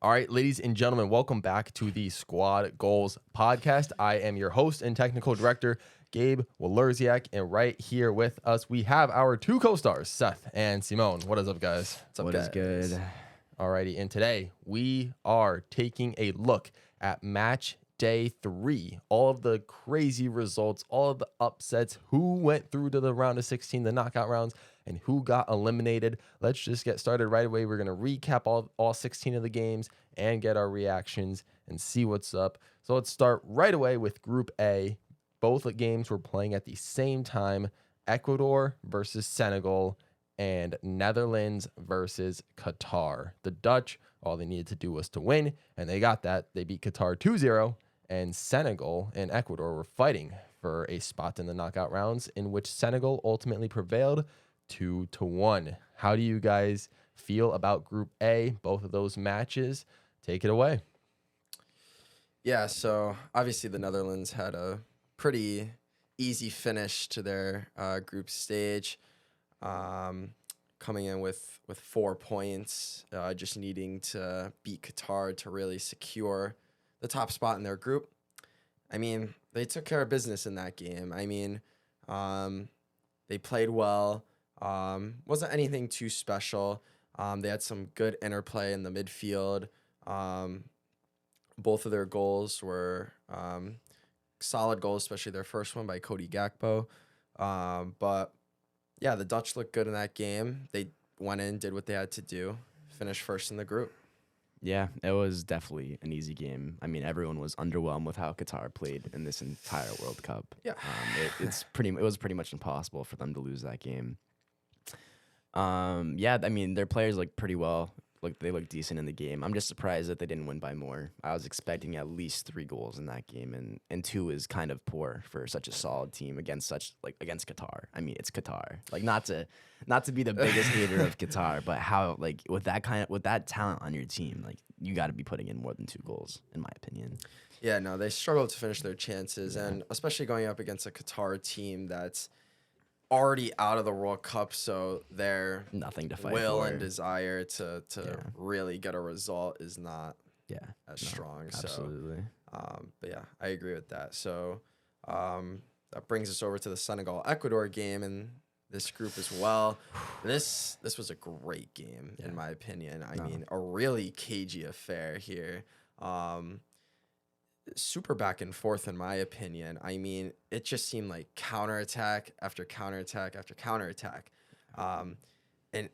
All right, ladies and gentlemen, welcome back to the Squad Goals podcast. I am your host and technical director, Gabe Walerziak, and right here with us, we have our two co-stars, Seth and Simone. What is up, guys? What's up, What guys? is good? All righty, and today we are taking a look at match day 3, all of the crazy results, all of the upsets, who went through to the round of 16, the knockout rounds, and who got eliminated. Let's just get started right away. We're going to recap all 16 of the games and get our reactions and see what's up. So let's start right away with Group A. Both games were playing at the same time. Ecuador versus Senegal and Netherlands versus Qatar. The Dutch, all they needed to do was to win, and they got that. They beat Qatar 2-0, and Senegal and Ecuador were fighting for a spot in the knockout rounds, in which Senegal ultimately prevailed 2-1. How do you guys feel about Group A? Both of those matches. Take it away. Yeah, so obviously the Netherlands had a pretty easy finish to their group stage, coming in with 4 points, just needing to beat Qatar to really secure the top spot in their group. I mean, they took care of business in that game. I mean, they played well. Wasn't anything too special. They had some good interplay in the midfield. Both of their goals were solid goals, especially their first one by Cody Gakpo. But yeah, the Dutch looked good in that game. They went in, did what they had to do, finished first in the group. Yeah, it was definitely an easy game. I mean, everyone was underwhelmed with how Qatar played in this entire World Cup. Yeah. It was pretty much impossible for them to lose that game. Yeah, I mean, their players look pretty well. They look decent in the game. I'm just surprised that they didn't win by more. I was expecting at least 3 goals in that game, and 2 is kind of poor for such a solid team against Qatar. I mean, it's Qatar. Not to be the biggest hater of Qatar, but how with that talent on your team, you got to be putting in more than 2 goals, in my opinion. Yeah, no, they struggled to finish their chances, and especially going up against a Qatar team that's already out of the World Cup, so their Nothing to fight will for. and desire to really get a result is not as strong. Absolutely. So, but yeah, I agree with that. So that brings us over to the Senegal-Ecuador game in this group as well. This was a great game, in my opinion. I mean, a really cagey affair here. Super back and forth, in my opinion. I mean, it just seemed like counterattack after counterattack after counterattack. And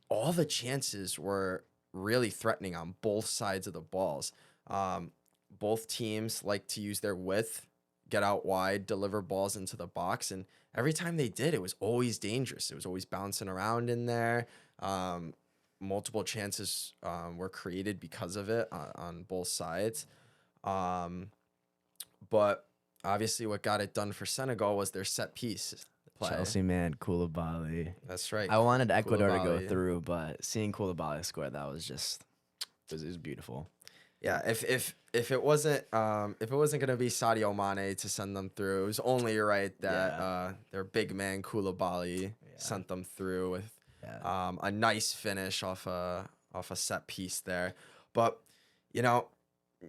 all the chances were really threatening on both sides of the balls. Both teams like to use their width, get out wide, deliver balls into the box. And every time they did, it was always dangerous. It was always bouncing around in there. Multiple chances were created because of it on both sides. But obviously what got it done for Senegal was their set piece play. Chelsea man, Koulibaly. That's right. I wanted Ecuador to go Koulibaly. through, but seeing Koulibaly score, that was just it was beautiful. Yeah, if it wasn't gonna be Sadio Mane to send them through, it was only right that their big man Koulibaly sent them through with a nice finish off a set piece there. But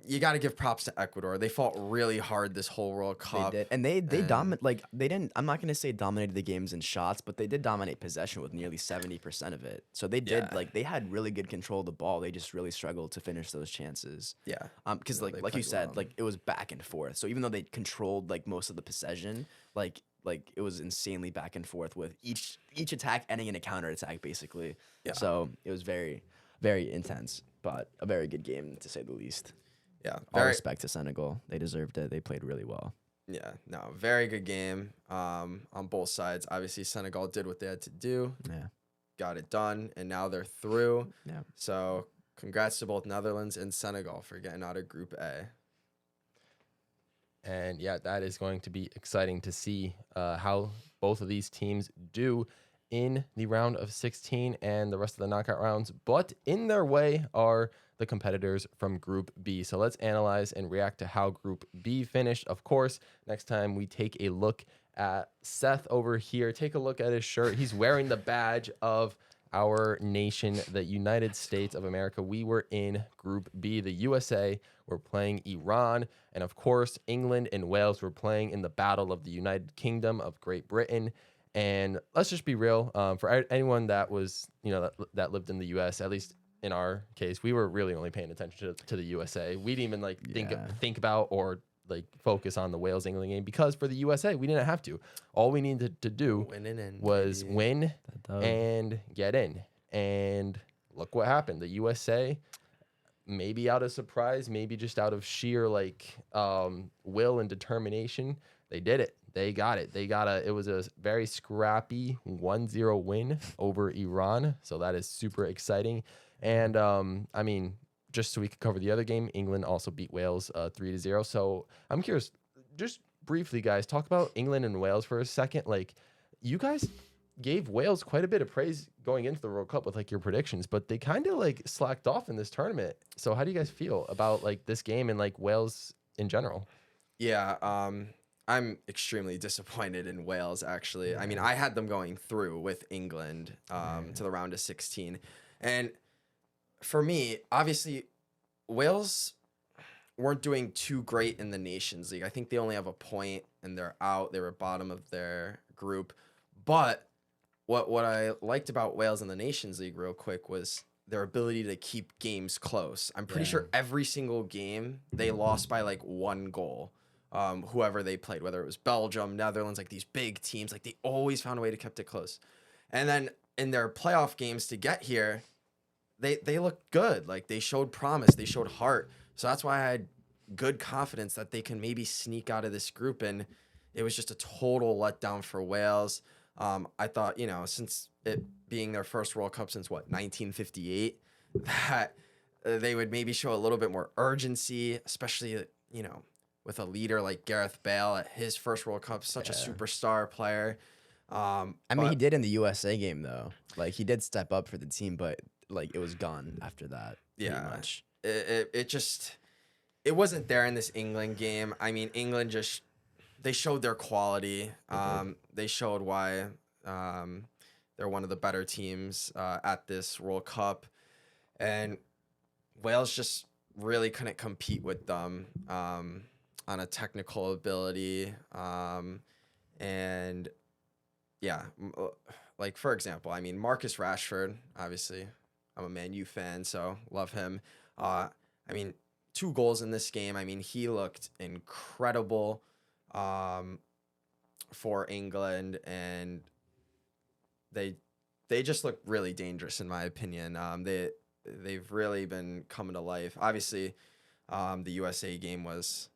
you got to give props to Ecuador. They fought really hard this whole World Cup. They did, and they dominate. They didn't. I'm not gonna say dominated the games in shots, but they did dominate possession with nearly 70% of it. So they did. They had really good control of the ball. They just really struggled to finish those chances. Yeah. Because they like you played said, well. it was back and forth. So even though they controlled most of the possession, it was insanely back and forth with each attack ending in a counterattack, basically. Yeah. So it was very, very intense, but a very good game to say the least. Yeah. All respect to Senegal. They deserved it. They played really well. Yeah. No, very good game on both sides. Obviously, Senegal did what they had to do. Yeah. Got it done, and now they're through. Yeah. So congrats to both Netherlands and Senegal for getting out of Group A. And yeah, that is going to be exciting to see how both of these teams do in the round of 16 and the rest of the knockout rounds. But in their way are the competitors from Group B. So let's analyze and react to how Group B finished. Of course, next time we take a look at Seth over here. Take a look at his shirt. He's wearing the badge of our nation, the United States of America, we were in Group B. The USA were playing Iran, and of course, England and Wales were playing in the Battle of the United Kingdom of Great Britain. And let's just be real, for anyone that was, that lived in the U.S., at least in our case, we were really only paying attention to the USA. We didn't even think about or focus on the Wales England game, because for the USA we didn't have to. All we needed to do was win and get in. And look what happened. The USA, maybe out of surprise, maybe just out of sheer will and determination, they did it. They got it. It was a very scrappy 1-0 win over Iran. So that is super exciting. And I mean, just so we could cover the other game, England also beat Wales 3-0. So I'm curious, just briefly, guys, talk about England and Wales for a second. You guys gave Wales quite a bit of praise going into the World Cup with your predictions, but they kind of slacked off in this tournament. So how do you guys feel about this game and Wales in general? Yeah, I'm extremely disappointed in Wales, actually. I mean, I had them going through with England to the round of 16. And for me, obviously, Wales weren't doing too great in the Nations League. I think they only have a point and they're out. They were bottom of their group. But what I liked about Wales in the Nations League real quick was their ability to keep games close. I'm pretty sure every single game they lost by 1 goal. Whoever they played, whether it was Belgium, Netherlands, these big teams, they always found a way to keep it close. And then in their playoff games to get here, they looked good. They showed promise. They showed heart. So that's why I had good confidence that they can maybe sneak out of this group. And it was just a total letdown for Wales. I thought, since it being their first World Cup since 1958, that they would maybe show a little bit more urgency, especially, with a leader like Gareth Bale at his first World Cup, such a superstar player. I mean, he did in the USA game, though. He did step up for the team, but it was gone after that. Yeah, pretty much. It wasn't there in this England game. I mean, England they showed their quality. They showed why they're one of the better teams at this World Cup, and Wales just really couldn't compete with them on a technical ability. And yeah, for example, I mean, Marcus Rashford, obviously, I'm a Man U fan, so love him. I mean, 2 goals in this game. I mean, he looked incredible for England, and they just look really dangerous, in my opinion. They've really been coming to life. Obviously, the USA game was,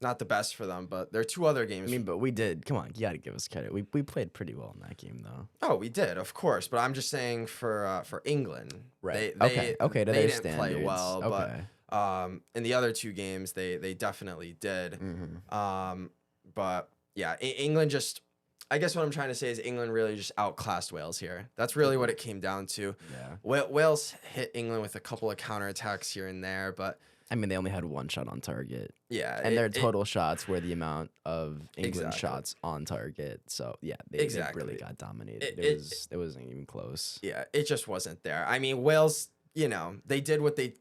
not the best for them, but there are 2 other games. I mean, but we did. Come on, you got to give us credit. We played pretty well in that game, though. Oh, we did, of course. But I'm just saying for England, right? They to they their didn't play standards. well, Okay. but in the other 2 games, they definitely did. But yeah, England just. I guess what I'm trying to say is England really just outclassed Wales here. That's really what it came down to. Yeah. Wales hit England with a couple of counterattacks here and there, but I mean, they only had 1 shot on target. yeah, And their total shots were the amount of England Exactly. shots on target. So yeah, they really got dominated. It wasn't even close. Yeah, it just wasn't there. I mean, Wales, they did what they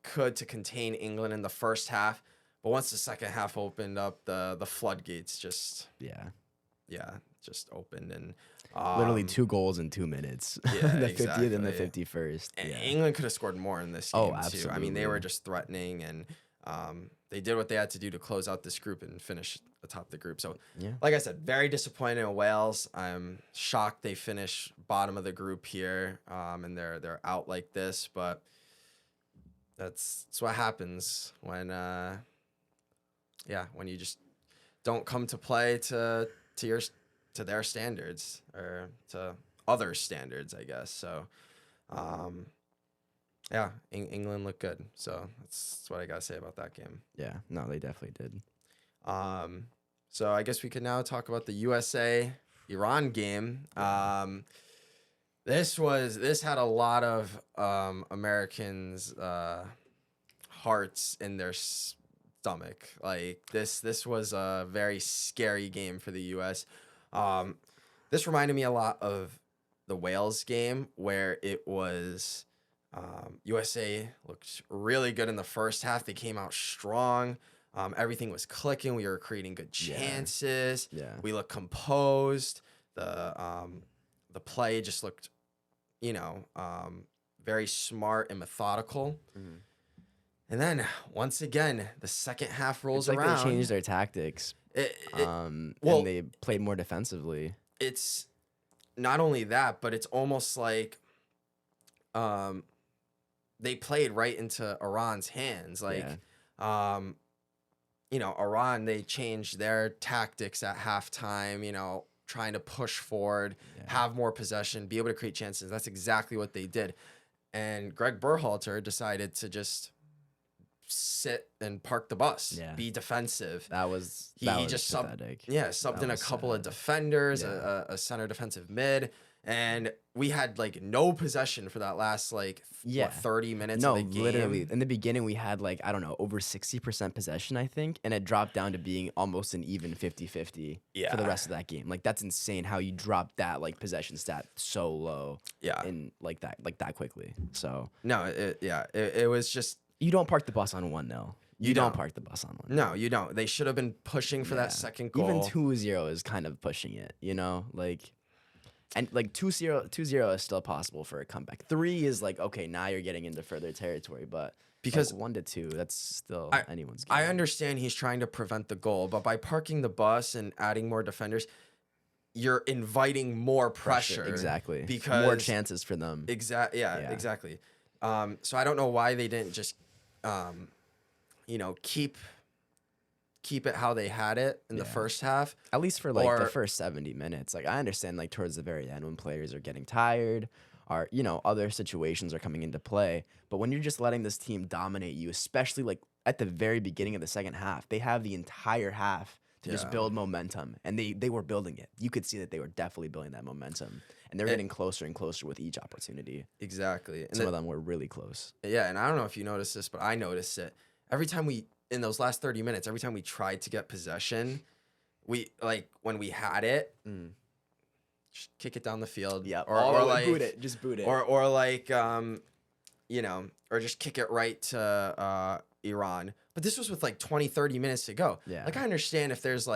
could to contain England in the first half, but once the second half opened up, the floodgates just just opened, and literally 2 goals in 2 minutes. Yeah, the 50th and the exactly. 51st. And Yeah. England could have scored more in this game too. I mean, they were absolutely. just threatening, and they did what they had to do to close out this group and finish atop the group. So, Yeah. like I said, very disappointed in Wales. I'm shocked they finish bottom of the group here, and they're out like this. But that's what happens when when you just don't come to play to their standards, or to other standards, I guess. So, England looked good. So that's what I gotta say about that game. Yeah. No, they definitely did. So I guess we can now talk about the USA Iran game. This had a lot of Americans' hearts in their stomach. This was a very scary game for the U.S. This reminded me a lot of the Wales game where it was USA looked really good in the first half. They came out strong. Everything was clicking. We were creating good chances. Yeah. We looked composed. The play just looked, very smart and methodical. Mhm. And then once again, the second half rolls It's like around. they changed their tactics. Well, And they played more defensively. it's not only that, but it's almost like they played right into Iran's hands. Like, Iran, they changed their tactics at halftime, trying to push forward, have more possession, be able to create chances. That's exactly what they did. And Greg Berhalter decided to just sit and park the bus, be defensive. That was He just pathetic. subbed in a couple of defenders, a center defensive mid, and we had like no possession for that last 30 minutes of the game. Literally in the beginning we had over 60% possession, I think, and it dropped down to being almost an even 50-50 for the rest of that game. Like, that's insane how you dropped that possession stat so low and like that quickly. So no, it was just, you don't park the bus on 1-0. You don't park the bus on 1-0. No, you don't. They should have been pushing for that second goal. Even 2-0 is kind of pushing it, and 2-0 is still possible for a comeback. 3 is okay, now you're getting into further territory, but because 1-2, that's still anyone's game. I understand he's trying to prevent the goal, but by parking the bus and adding more defenders, you're inviting more pressure. Exactly. Because more chances for them. Exactly. So I don't know why they didn't just keep it how they had it in the first half. At least for the first 70 minutes. I understand towards the very end when players are getting tired or, other situations are coming into play. But when you're just letting this team dominate you, especially at the very beginning of the second half, they have the entire half to just build momentum. And they were building it. You could see that they were definitely building that momentum. And they're getting closer and closer with each opportunity. Exactly. And some of them were really close. Yeah, and I don't know if you noticed this, but I noticed it. Every time in those last 30 minutes, every time we tried to get possession, when we had it, just kick it down the field. Yeah. Or boot it. Just boot it. Or or just kick it right to Iran. But this was with 20, 30 minutes to go. Yeah. I understand if there's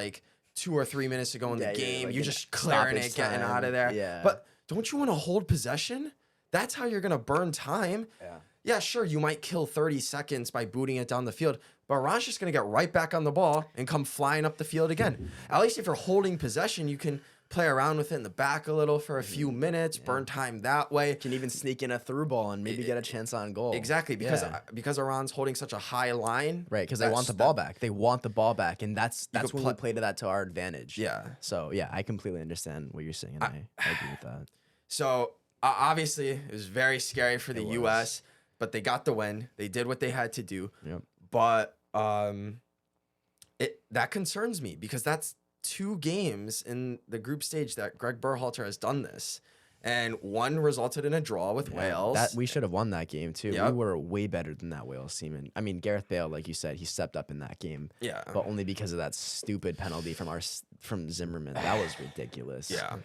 2 or 3 minutes to go in the game, you're just clearing it, getting out of there. Yeah. But don't you want to hold possession? That's how you're going to burn time. Yeah. Yeah, sure, you might kill 30 seconds by booting it down the field, but Iran's just going to get right back on the ball and come flying up the field again. At least if you're holding possession, you can play around with it in the back a little for a few minutes, burn time that way. You can even sneak in a through ball and maybe get a chance on goal. Exactly, because Iran's holding such a high line. Right, because they want the ball back. They want the ball back, and that's when we play to that to our advantage. Yeah. So, yeah, I completely understand what you're saying, and I agree with that. So, obviously, it was very scary for the U.S., but they got the win. They did what they had to do. Yep. But that concerns me because that's 2 games in the group stage that Greg Berhalter has done this. And one resulted in a draw with Wales. We should have won that game, too. Yep. We were way better than that Wales team. And, I mean, Gareth Bale, like you said, he stepped up in that game. Yeah. But only because of that stupid penalty from Zimmerman. That was ridiculous. Yeah.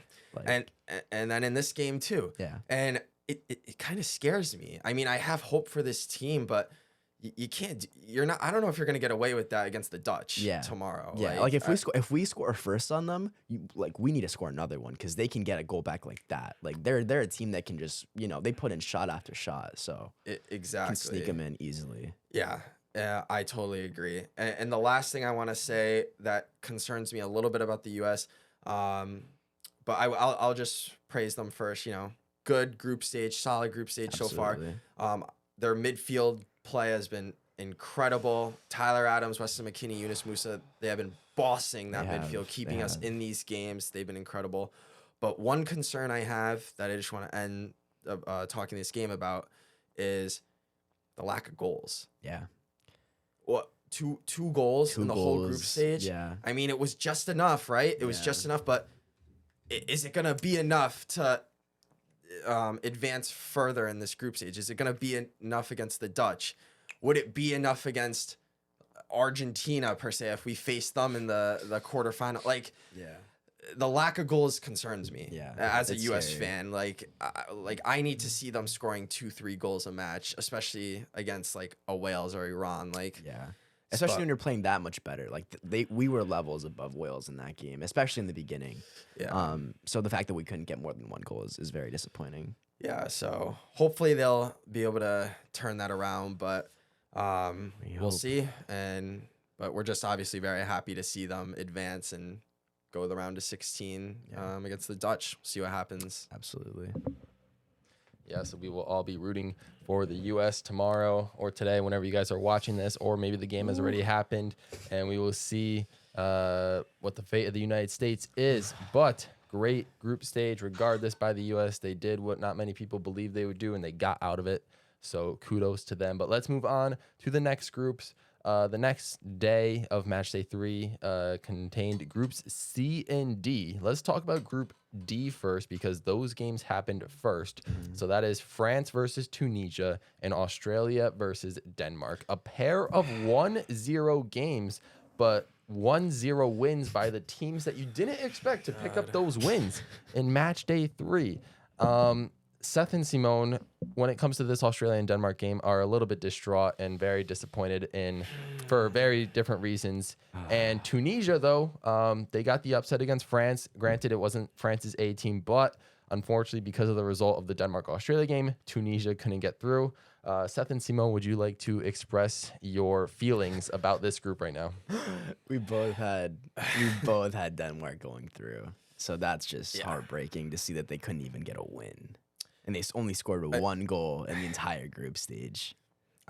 And then in this game, too. Yeah. And it kind of scares me. I mean, I have hope for this team, but you can't. You're not. I don't know if you're gonna get away with that against the Dutch tomorrow. Yeah, if we score first on them, we need to score another one because they can get a goal back like that. They're a team that can just they put in shot after shot, so exactly can sneak them in easily. Yeah, I totally agree. And the last thing I want to say that concerns me a little bit about the U.S., but I'll just praise them first. Good group stage, solid group stage Absolutely. so far. Their midfield play has been incredible. Tyler Adams, Weston McKennie, Yunus Musa, they have been bossing that midfield, keeping us in these games. They've been incredible. But one concern I have that I just want to end talking this game about is the lack of goals. Yeah. What, two goals in the whole group stage? Yeah. I mean, it was just enough, right? It was just enough, but is it going to be enough to advance further in this group stage? Is it going to be enough against the Dutch? Would it be enough against Argentina per se if we face them in the quarterfinal? the lack of goals concerns me. Yeah, as a it's U.S. scary. fan, like I need to see them scoring 2-3 goals a match, especially against like a Wales or Iran. Like, Yeah. Especially but- when you're playing that much better. Like we were levels above Wales in that game, especially in the beginning. yeah, So the fact that we couldn't get more than one goal is very disappointing. yeah. So hopefully they'll be able to turn that around, but we'll hope. see. But we're just obviously very happy to see them advance and go the round of 16 against the Dutch. See what happens. Absolutely. Yeah, so we will all be rooting for the U.S. tomorrow or today, whenever you guys are watching this, or maybe the game has already happened, and we will see what the fate of the United States is. But great group stage, regardless, by the U.S. They did what not many people believed they would do, and they got out of it. So kudos to them. But let's move on to the next groups. The next day of Matchday 3 contained groups C and D. Let's talk about Group D first because those games happened first. So that is France versus Tunisia and Australia versus Denmark. A pair of 1-0 games, but 1-0 wins by the teams that you didn't expect to pick up those wins in Matchday 3. Seth and Simone, when it comes to this Australia and Denmark game, are a little bit distraught and very disappointed for very different reasons. And Tunisia, though, they got the upset against France. Granted, it wasn't France's A team, but unfortunately, because of the result of the Denmark-Australia game, Tunisia couldn't get through. Seth and Simone, would you like to express your feelings about this group right now? We both had Denmark going through. So that's just heartbreaking to see that they couldn't even get a win. And they only scored one goal in the entire group stage.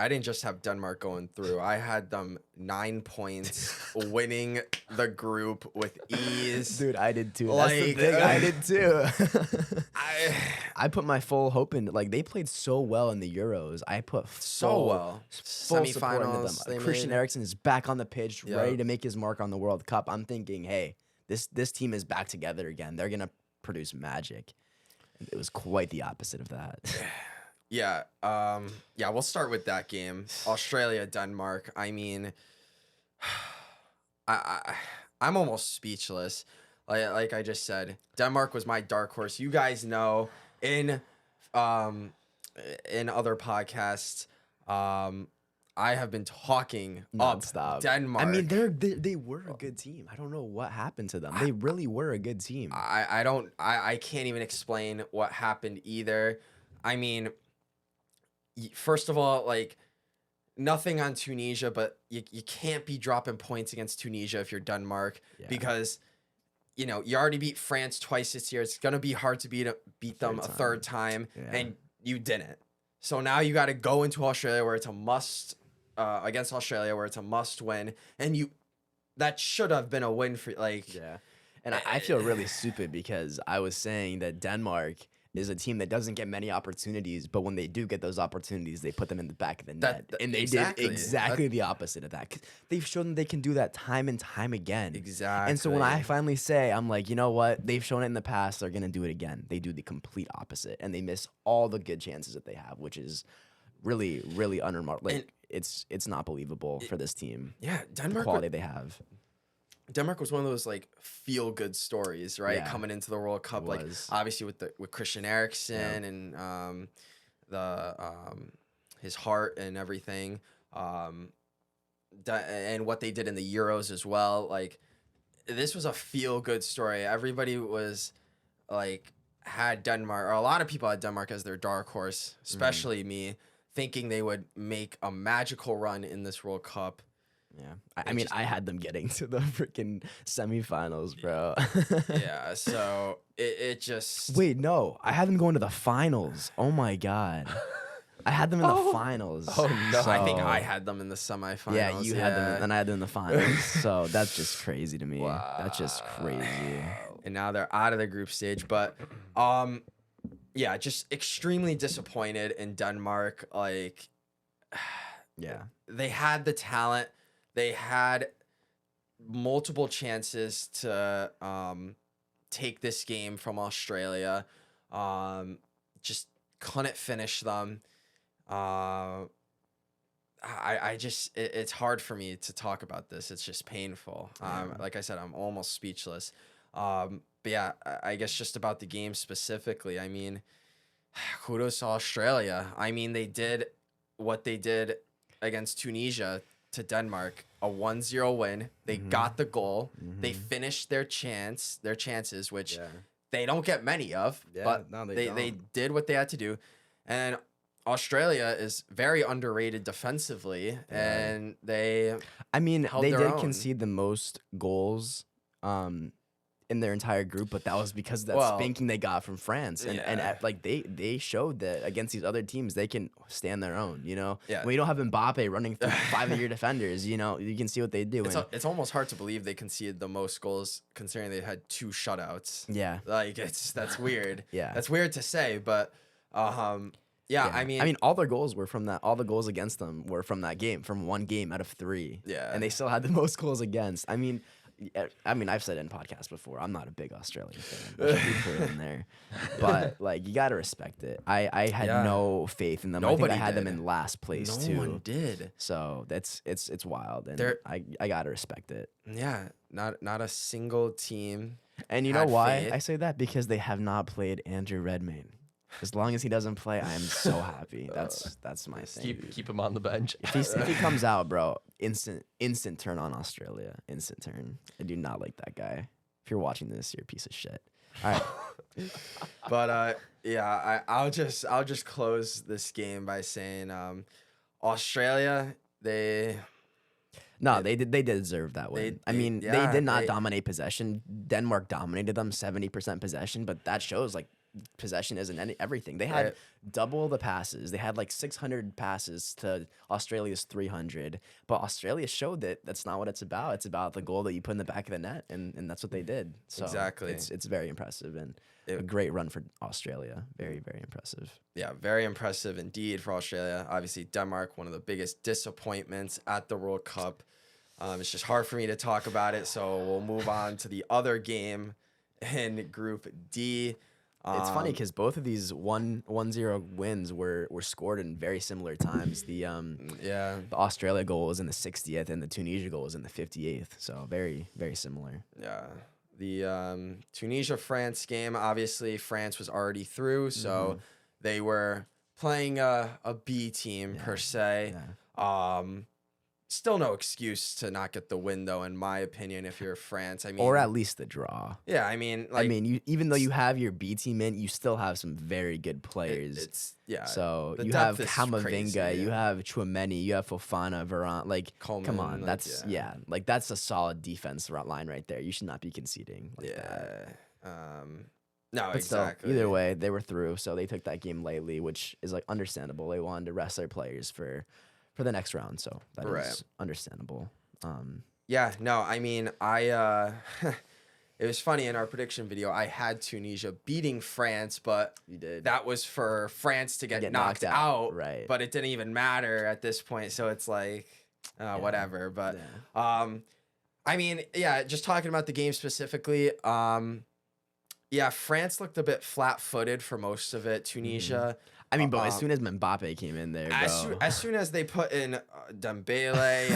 I didn't just have Denmark going through. I had them 9 points, winning the group with ease. Dude, I did too. Like, That's the thing. I did too. I put my full hope in. Like, they played so well in the Euros. I put full support into Semifinals. them. Christian Eriksen is back on the pitch, Yeah. ready to make his mark on the World Cup. I'm thinking, hey, this team is back together again. They're gonna produce magic. It was quite the opposite of that. Yeah. We'll start with that game. Australia, Denmark. I mean, I'm almost speechless. Like I just said, Denmark was my dark horse. You guys know in other podcasts, I have been talking Nonstop. up Denmark. I mean, they were a good team. I don't know what happened to them. They really were a good team. I can't even explain what happened either. I mean, first of all, like, nothing on Tunisia, but you can't be dropping points against Tunisia if you're Denmark because, you know, you already beat France twice this year. It's going to be hard to beat them a third time, and you didn't. So now you got to go into Australia where it's a must against Australia where it's a must win, and that should have been a win for And I feel really stupid because I was saying that Denmark is a team that doesn't get many opportunities, but when they do get those opportunities, they put them in the back of the net. And they did exactly the opposite of that. 'Cause they've shown they can do that time and time again. Exactly. And so when I finally say, I'm like, you know what? They've shown it in the past. They're going to do it again. They do the complete opposite. And they miss all the good chances that they have, which is really, really unremarkable. Like, it's not believable for this team. Yeah, The Denmark. quality they have. Denmark was one of those like feel good stories, right? Yeah. Coming into the World Cup, like was. obviously with Christian Eriksen and his heart and everything, and what they did in the Euros as well. Like, this was a feel good story. Everybody was like had Denmark, or a lot of people had Denmark as their dark horse, especially me, thinking they would make a magical run in this World Cup. Yeah. I mean, I had them getting to the freaking semifinals, bro. Yeah, so it just... Wait, no. I had them going to the finals. Oh, my God. I had them in the finals. Oh, no. I think I had them in the semifinals. Yeah, you had them, and I had them in the finals. So that's just crazy to me. Wow. That's just crazy. And now they're out of the group stage. But, yeah, just extremely disappointed in Denmark. Like, Yeah. they had the talent. They had multiple chances to take this game from Australia. Just couldn't finish them. It's hard for me to talk about this. It's just painful. Like I said, I'm almost speechless. But yeah, I guess just about the game specifically. I mean, kudos to Australia. I mean, they did what they did against Tunisia to Denmark, a 1-0 win. They got the goal. They finished their chances, which Yeah. they don't get many of, Yeah, but no, they don't. did what they had to do. And Australia is very underrated defensively, and they I mean, held they their did own. concede the most goals in their entire group, but that was because of that Well, spanking they got from France. And yeah. like they showed that against these other teams they can stand their own, you know. Yeah. When you don't have Mbappe running through 5 of your defenders, you know, you can see what they do. It's almost hard to believe they conceded the most goals considering they had 2 shutouts. Yeah. Like that's weird. Yeah. That's weird to say, but yeah, I mean all their goals were from that. All the goals against them were from that game, from one game out of 3. Yeah. And they still had the most goals against. I mean, I've said it in podcasts before. I'm not a big Australian fan. I should be clear in there, but like you gotta respect it. I had no faith in them. I Nobody think I had them did. in last place no too. one did. So it's wild, and They're- I gotta respect it. Yeah, not a single team. And you know had why faith. I say that? Because they have not played Andrew Redmayne. As long as he doesn't play, I am so happy. That's my thing. Keep him on the bench. If he comes out, bro, instant turn on Australia. Instant turn. I do not like that guy. If you're watching this, you're a piece of shit. All right. But yeah, I'll just close this game by saying Australia, they They did deserve that win. I mean, they did not dominate possession. Denmark dominated them 70% possession, but that shows like possession isn't everything. They had Right. double the passes. They had like 600 passes to Australia's 300. But Australia showed that that's not what it's about. It's about the goal that you put in the back of the net, and that's what they did. So Exactly. it's very impressive and a great run for Australia. Very, very impressive. Yeah, very impressive indeed for Australia. Obviously, Denmark, one of the biggest disappointments at the World Cup. It's just hard for me to talk about it, so we'll move on to the other game in Group D. It's funny because both of these 1-0 wins were scored in very similar times. The Australia goal was in the 60th and the Tunisia goal was in the 58th. So very, very similar. Yeah. The Tunisia-France game, obviously, France was already through, so they were playing a B team per se. Yeah. Still no excuse to not get the win, though, in my opinion, if you're France. I mean, Or at least the draw. yeah, I mean, like, even though you have your B team in, you still have some very good players. So the you have depth is Kamavinga, crazy, you have Chouameni, you have Fofana, Varane. Like, come Coleman, on, like, that's like that's a solid defense line right there. You should not be conceding like that. No, But exactly. still, either way, they were through, so they took that game lightly, which is like understandable. They wanted to rest their players for the next round, so that is Right. understandable. Yeah, no, I mean, it was funny in our prediction video. I had Tunisia beating France, but You did. that was for France to get, Get knocked knocked out, out, right. But it didn't even matter at this point, so it's like, whatever. But I mean, yeah, just talking about the game specifically. Yeah, France looked a bit flat-footed for most of it. Tunisia. I mean, but as soon as Mbappe came in there, bro. As soon as they put in Dembele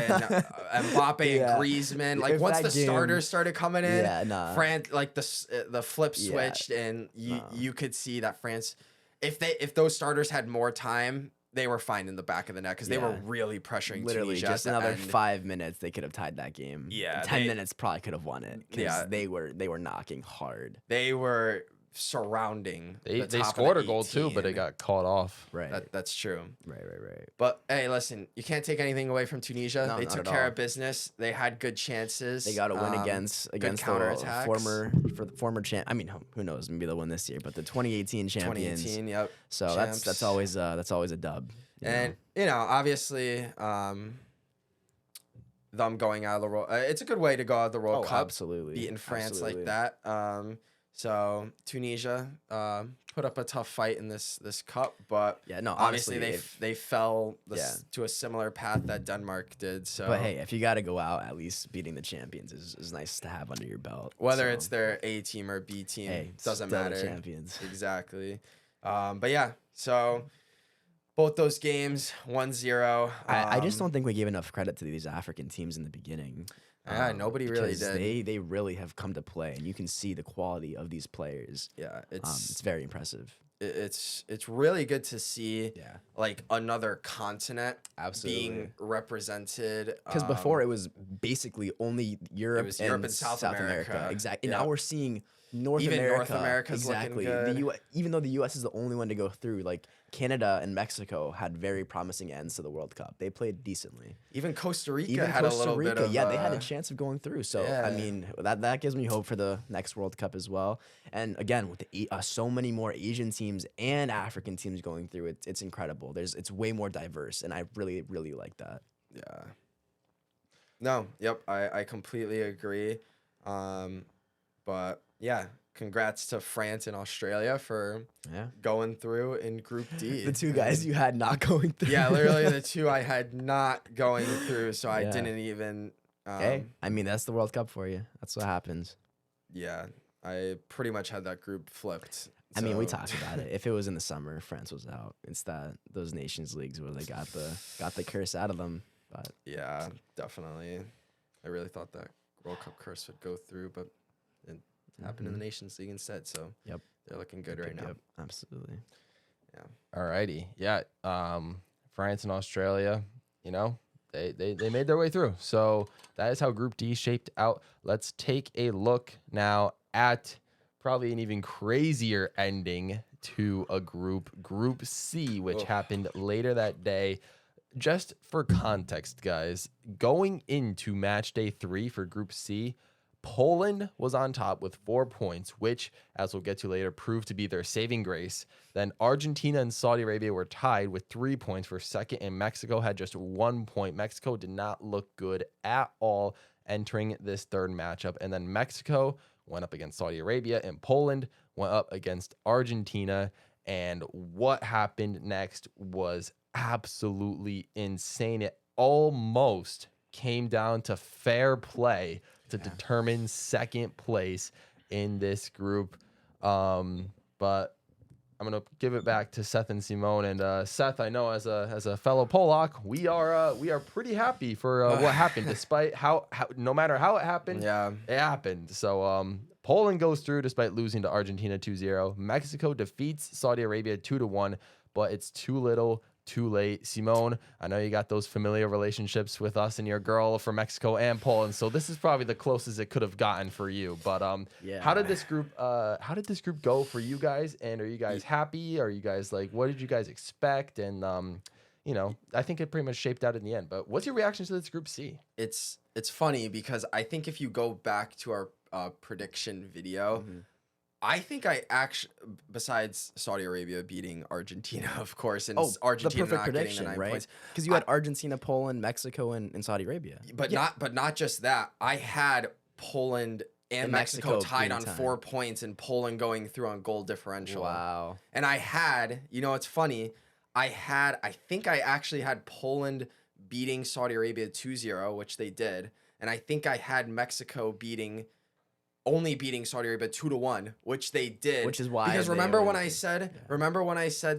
and Mbappe Yeah. and Griezmann, like If once that the game- starters started coming in, Yeah, nah. France, like the flip Yeah. switched, and you could see that France, if those starters had more time, they were fine in the back of the net because they were Yeah. really pressuring Literally, Tunisia. just at the another end. 5 minutes, they could have tied that game. Yeah, 10 minutes probably could have won it. Yeah. They were knocking hard. They were surrounding. They the top of scored the a goal too, but it 18. got caught off. Right. That's true. Right. But hey, listen, you can't take anything away from Tunisia. No, They not took at care all. of business. They had good chances. They got to win against the counterattacks. former champ. I mean, who knows? Maybe they'll win this year, but the 2018 champions. 2018, yep. So champs. that's always a dub. And obviously, them going out of the World, it's a good way to go out of the World Cup. Absolutely. Beating France Absolutely. like that. So Tunisia put up a tough fight in this cup, but obviously they fell to a similar path that Denmark did. So, but hey, if you got to go out, at least beating the champions is nice to have under your belt. whether So, it's their A team or B team, hey, doesn't still the matter. champions. Exactly. But yeah, so both those games 1-0. I just don't think we gave enough credit to these African teams in the beginning. Yeah, nobody really because did. They really have come to play, and you can see the quality of these players. Yeah, It's very impressive. it's really good to see Yeah, like another continent absolutely. being represented. Because before it was basically only Europe, was Europe and South America. Exactly. Yeah. And now we're seeing North Even America. North America's looking exactly. good. Even though the U.S. is the only one to go through, like Canada and Mexico had very promising ends to the World Cup. They played decently. Even Costa Rica Even had Costa a little Rica, bit of yeah, they had a chance of going through. So yeah. I mean, that gives me hope for the next World Cup as well. And again, with so many more Asian teams and African teams going through, it's incredible. It's way more diverse, and I really like that. Yeah. No, yep, I completely agree. But yeah, congrats to France and Australia for going through in Group D. The two guys you had not going through. Yeah, literally the two I had not going through, so I Yeah. didn't even. Hey, I mean, that's the World Cup for you. That's what happens. Yeah, I pretty much had that group flipped. I mean, we so- talked about it. If it was in the summer, France was out. It's those Nations Leagues where they got the curse out of them. But Yeah, definitely. I really thought that World Cup curse would go through, but it happened in the Nations League instead. So Yep. they're looking good right now. Yep, absolutely. Alrighty. Yeah. France and Australia, they made their way through. So that is how Group D shaped out. Let's take a look now at probably an even crazier ending to a Group C, which happened later that day. Just for context, guys, going into match day 3 for Group C, Poland was on top with 4 points, which, as we'll get to later, proved to be their saving grace. Then Argentina and Saudi Arabia were tied with 3 points for second, and Mexico had just 1 point. Mexico did not look good at all entering this third matchup. And then Mexico went up against Saudi Arabia, and Poland went up against Argentina. And what happened next was absolutely insane. It almost came down to fair play to determine second place in this group. But I'm gonna give it back to Seth and Simone. And Seth, I know as a fellow Polak, we are pretty happy for what happened, despite how no matter how it happened, it happened. So Poland goes through despite losing to Argentina 2-0. Mexico defeats Saudi Arabia 2-1, but it's too little, too late. Simone, I know you got those familiar relationships with us and your girl from Mexico and Poland, so this is probably the closest it could have gotten for you. But how did this group go for you guys? And are you guys happy? Are you guys like, what did you guys expect? And I think it pretty much shaped out in the end. But what's your reaction to this Group C? It's funny because I think if you go back to our prediction video, I think I actually, besides Saudi Arabia beating Argentina, of course, and Argentina the perfect not prediction, getting the 9 right? points, Because you had Argentina, Poland, Mexico, and Saudi Arabia. but not just that. I had Poland and Mexico tied on 4 points, and Poland going through on goal differential. Wow. And I had, it's funny. I think I actually had Poland beating Saudi Arabia 2-0, which they did, and I think I had Mexico only beating Saudi Arabia 2-1, which they did. Which is why because remember when I said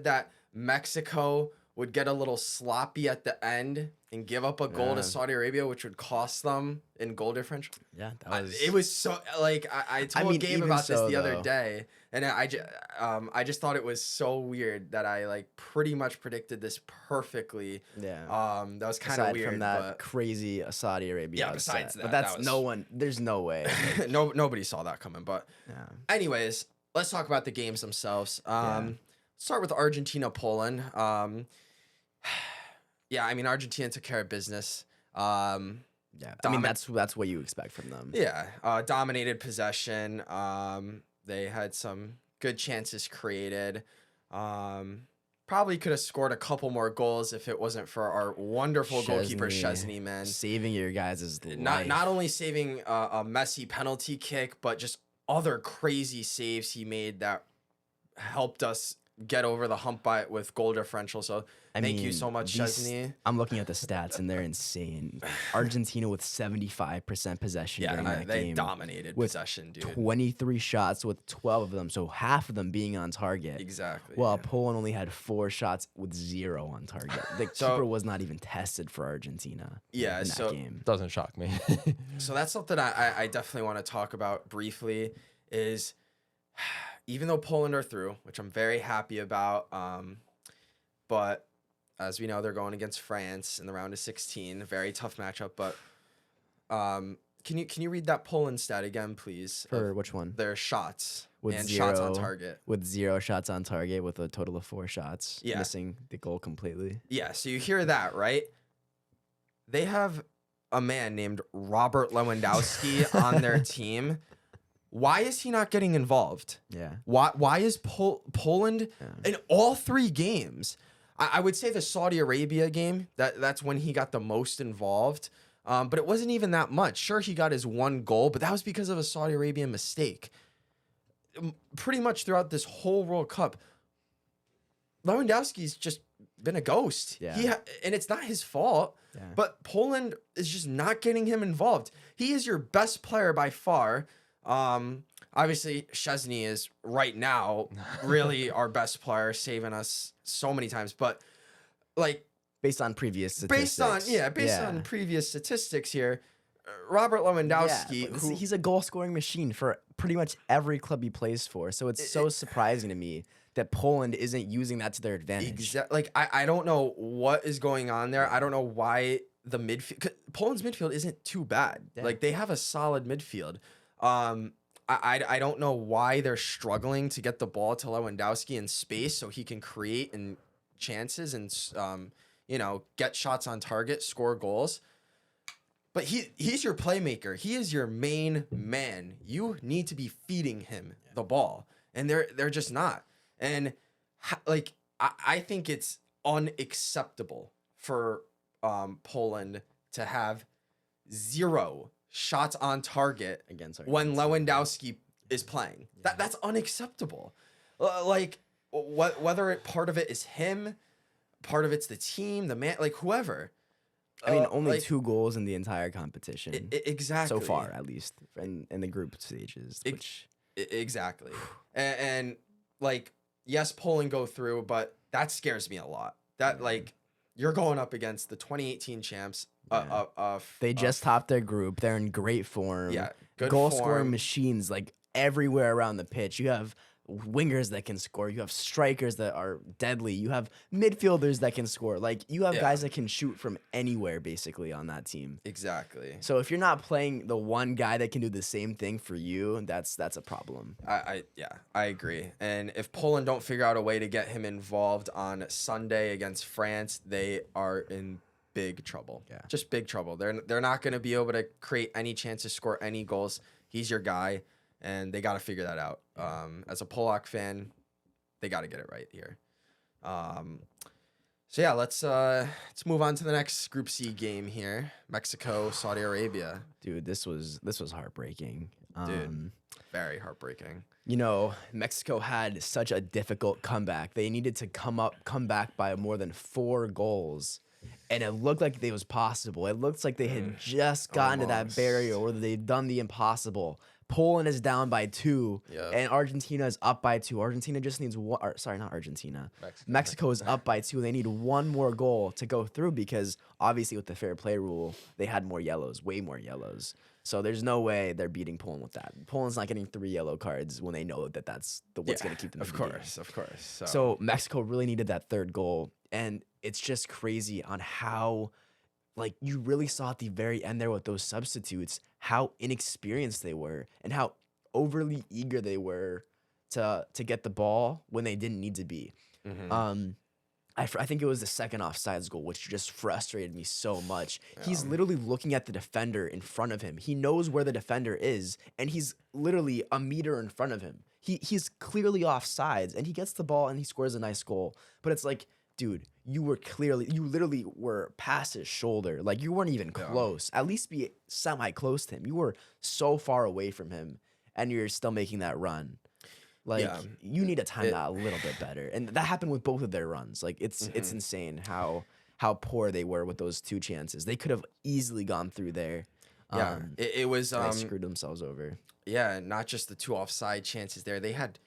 that Mexico would get a little sloppy at the end and give up a goal to Saudi Arabia, which would cost them in goal differential. Yeah, that was. It was so like I told Gabe about this the other day, and I just thought it was so weird that I like pretty much predicted this perfectly. Yeah. That was kind of weird from that but crazy Saudi Arabia. Yeah, besides that, but that's that was- no one. There's no way. nobody saw that coming. But Yeah. anyways, let's talk about the games themselves. Start with Argentina, Poland. Yeah, I mean Argentina took care of business. Yeah, I mean that's what you expect from them. Yeah, dominated possession. They had some good chances created. Probably could have scored a couple more goals if it wasn't for our wonderful goalkeeper Szczesny, man. Saving your guys' life. Not only saving a messy penalty kick, but just other crazy saves he made that helped us get over the hump with goal differential. So thank you so much, these- Chesney. I'm looking at the stats and they're insane. Argentina with 75% possession during Yeah, that they game. dominated with possession, dude. 23 shots with 12 of them, so half of them being on target. Exactly. Well, Poland only had 4 shots with 0 on target. The keeper was not even tested for Argentina. Yeah, in that so game. Doesn't shock me. So that's something I definitely want to talk about briefly is even though Poland are through, which I'm very happy about, but as we know, they're going against France in the round of 16, a very tough matchup. But can you read that Poland stat again, please? For which one? Their shots With and 0 shots on target. With 0 shots on target, with a total of 4 shots, Yeah. missing the goal completely. Yeah, so you hear that, right? They have a man named Robert Lewandowski on their team. Why is he not getting involved? Yeah. Why is Poland in all 3 games? I would say the Saudi Arabia game, that's when he got the most involved. But it wasn't even that much. Sure, he got his 1 goal, but that was because of a Saudi Arabian mistake. Pretty much throughout this whole World Cup, Lewandowski's just been a ghost. Yeah. And it's not his fault. Yeah. But Poland is just not getting him involved. He is your best player by far. Obviously, Szczesny is right now really our best player, saving us so many times. But like Based on previous statistics. based on previous statistics here, Robert Lewandowski, but he's a goal scoring machine for pretty much every club he plays for. So it's so surprising to me that Poland isn't using that to their advantage. Like I don't know what is going on there. I don't know why the midfield. Poland's midfield isn't too bad. Yeah. Like they have a solid midfield. I don't know why they're struggling to get the ball to Lewandowski in space so he can create and chances and get shots on target, score goals. But he's your playmaker. He is your main man. You need to be feeding him the ball, and they're just not. And I think it's unacceptable for Poland to have 0 shots on target Against when Argentina. Lewandowski is playing. That's unacceptable. Whether part of it is him, part of it's the team, the man, like whoever. I mean, only 2 goals in the entire competition. Exactly. So far, at least, in the group stages. Which Exactly. and yes, Poland go through, but that scares me a lot. That you're going up against the 2018 champs. they just topped their group. They're in great form. Yeah, good goal form. scoring machines like everywhere around the pitch. You have wingers that can score. You have strikers that are deadly. You have midfielders that can score. Like you have guys that can shoot from anywhere basically on that team. Exactly. So if you're not playing the one guy that can do the same thing for you, that's a problem. I agree. And if Poland don't figure out a way to get him involved on Sunday against France, they are in big trouble. Yeah. Just big trouble. They're not going to be able to create any chances, score any goals. He's your guy, and they got to figure that out. As a Polak fan, they got to get it right here. So yeah, let's move on to the next Group C game here. Mexico, Saudi Arabia. Dude, this was heartbreaking. Dude, very heartbreaking. You know, Mexico had such a difficult comeback. They needed to come back by more than 4 goals. And it looked like it was possible. It looks like they had just gotten to that Almost. barrier where they've done the impossible. Poland is down by 2, and Argentina is up by 2. Argentina just needs one. Sorry, not Argentina. Mexico is up by 2. They need 1 more goal to go through because obviously with the fair play rule, they had more yellows, way more yellows. So there's no way they're beating Poland with that. Poland's not getting 3 yellow cards when they know that that's what's going to keep them in the game. Of course. So Mexico really needed that 3rd goal, and it's just crazy on how, like, you really saw at the very end there with those substitutes how inexperienced they were and how overly eager they were to get the ball when they didn't need to be. I think it was the second offsides goal, which just frustrated me so much. He's literally looking at the defender in front of him. He knows where the defender is, and he's literally a meter in front of him. He's clearly offsides, and he gets the ball and he scores a nice goal. But it's like, dude, you literally were past his shoulder. Like, you weren't even close. At least be semi-close to him. You were so far away from him, and you're still making that run. Like Yeah. you need to time It- that a little bit better, and that happened with both of their runs. Like it's insane how poor they were with those 2 chances. They could have easily gone through there. Yeah, it was They screwed themselves over. yeah, not just the 2 offside chances there. They had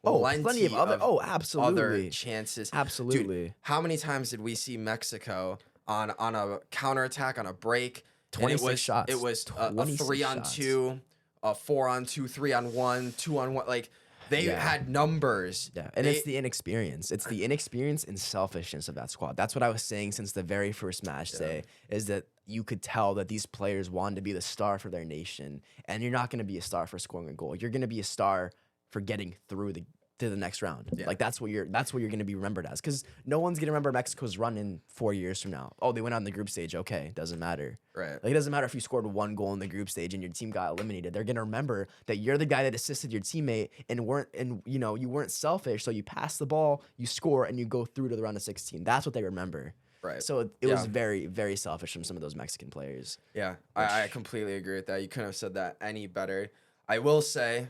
Plenty of other. other Absolutely, chances. absolutely. Dude, how many times did we see Mexico on a counterattack on a break? And 26 shots. It was a 26 3-on-2, a 4-on-2, 3-on-1, 2-on-1. Like they had numbers. Yeah, and it's the inexperience. It's the inexperience and selfishness of that squad. That's what I was saying since the very first match day, is that you could tell that these players wanted to be the star for their nation, and you're not going to be a star for scoring a goal. You're going to be a star for getting through to the next round. Yeah. Like that's what you're going to be remembered as, because no one's going to remember Mexico's run in 4 years from now. Oh, they went on the group stage. Okay, doesn't matter. Right. Like it doesn't matter if you scored 1 goal in the group stage and your team got eliminated. They're gonna remember that you're the guy that assisted your teammate and you weren't selfish. So you pass the ball, you score, and you go through to the round of 16. That's what they remember. Right. So it was very, very selfish from some of those Mexican players. Yeah, I completely agree with that. You couldn't have said that any better. I will say,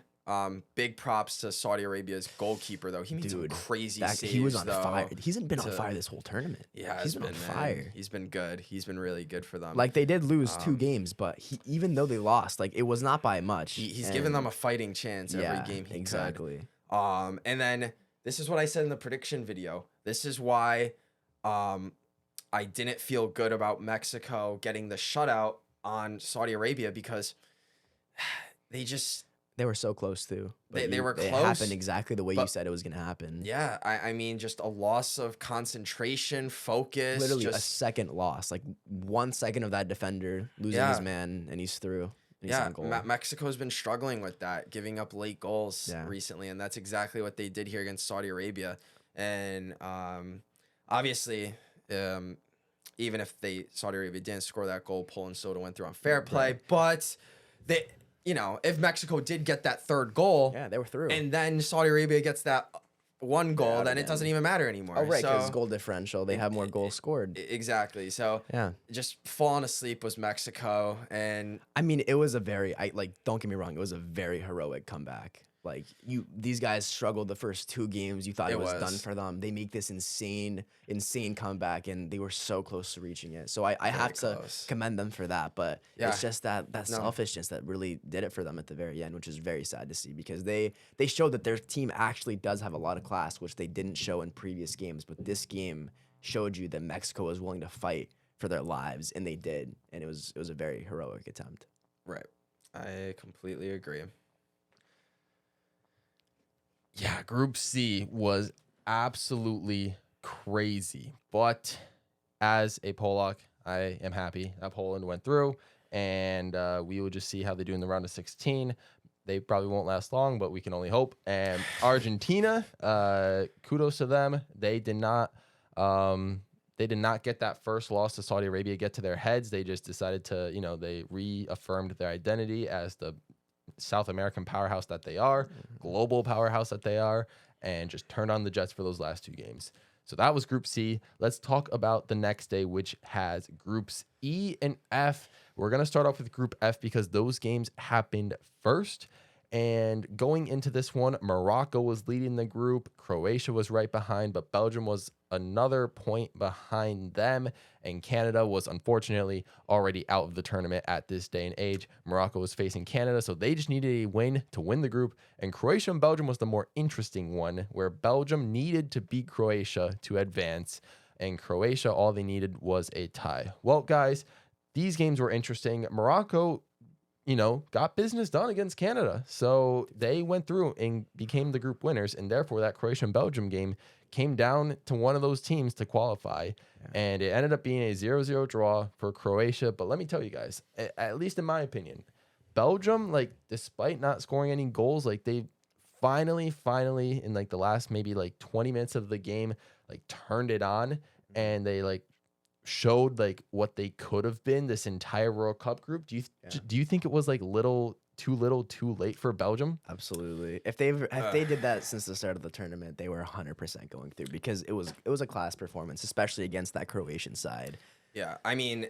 big props to Saudi Arabia's goalkeeper, though. He made some crazy saves, He was on though, fire. He's been on fire this whole tournament. Yeah, he's been on fire. He's been good. He's been really good for them. Like they did lose 2 games, but even though they lost, like it was not by much. He's given them a fighting chance every game he exactly. could. And then this is what I said in the prediction video. This is why I didn't feel good about Mexico getting the shutout on Saudi Arabia, because they were so close too. They were close. It happened exactly the way you said it was going to happen. Yeah, I mean, just a loss of concentration, focus. Literally a second loss. Like 1 second of that defender losing his man, and he's through. And he's on goal. Mexico's been struggling with that, giving up late goals recently, and that's exactly what they did here against Saudi Arabia. And obviously, even if Saudi Arabia didn't score that goal, Poland still went through on fair play. Right. But they, if Mexico did get that 3rd goal, they were through, and then Saudi Arabia gets that 1 goal, then it doesn't even matter anymore. Oh, right, because goal differential, they have more goals scored. Exactly. So just falling asleep was Mexico, and I mean, it was a very, don't get me wrong, it was a very heroic comeback. Like these guys struggled the first 2 games. You thought it was done for them. They make this insane comeback, and they were so close to reaching it. So I have to commend them for that. But it's just that selfishness that really did it for them at the very end, which is very sad to see, because they showed that their team actually does have a lot of class, which they didn't show in previous games. But this game showed you that Mexico was willing to fight for their lives, and they did. And it was a very heroic attempt. Right. I completely agree. Yeah, Group C was absolutely crazy. But as a Polak, I am happy that Poland went through, and we will just see how they do in the round of 16. They probably won't last long, but we can only hope. And Argentina, kudos to them. They did not get that first loss to Saudi Arabia get to their heads. They just decided to, they reaffirmed their identity as the South American powerhouse that they are, global powerhouse that they are, and just turned on the Jets for those last 2 games. So that was Group C. Let's talk about the next day, which has Groups E and F. We're going to start off with Group F because those games happened first. And going into this one, Morocco was leading the group. Croatia was right behind, but Belgium was another point behind them. And Canada was unfortunately already out of the tournament at this day and age. Morocco was facing Canada, so they just needed a win to win the group. And Croatia and Belgium was the more interesting one, where Belgium needed to beat Croatia to advance. And Croatia, all they needed was a tie. Well, guys, these games were interesting. Morocco, got business done against Canada. So they went through and became the group winners. And therefore, that Croatia and Belgium game came down to one of those teams to qualify. Yeah. And it ended up being a 0-0 draw for Croatia. But let me tell you guys, at least in my opinion, Belgium, despite not scoring any goals, they finally, in the last maybe 20 minutes of the game, turned it on. And they showed what they could have been this entire World Cup group. Do you think it was too late for Belgium? Absolutely. If they did that since the start of the tournament, they were 100% going through, because it was a class performance, especially against that Croatian side. Yeah, I mean,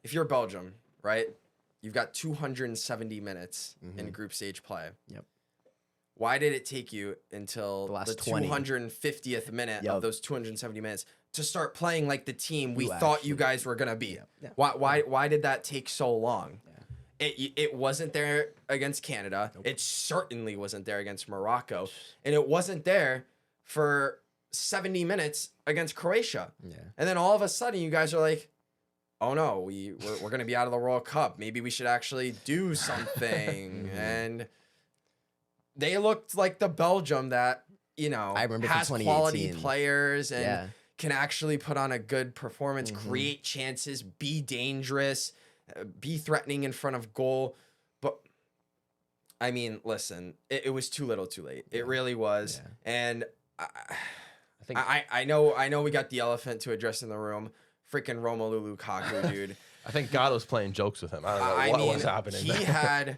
if you're Belgium, right? You've got 270 minutes in group stage play. Yep. why did it take you until The the, last 20. 250th minute of Yup. those 270 minutes to start playing like the team we You thought you actually- guys were gonna be? Yeah. Why did that take so long? It wasn't there against Canada. It certainly wasn't there against Morocco, and it wasn't there for 70 minutes against Croatia. Yeah. And then all of a sudden, you guys are like, "Oh no, we're going to be out of the World Cup. Maybe we should actually do something." And they looked like the Belgium that I remember from has quality 2018. players and Yeah. can actually put on a good performance, create chances, be dangerous, be threatening in front of goal. But I mean, listen, it was too little, too late. It really was. Yeah. And I think I know we got the elephant to address in the room. Freaking Romelu Lukaku, dude. I think God was playing jokes with him. I don't know what was happening. He there. had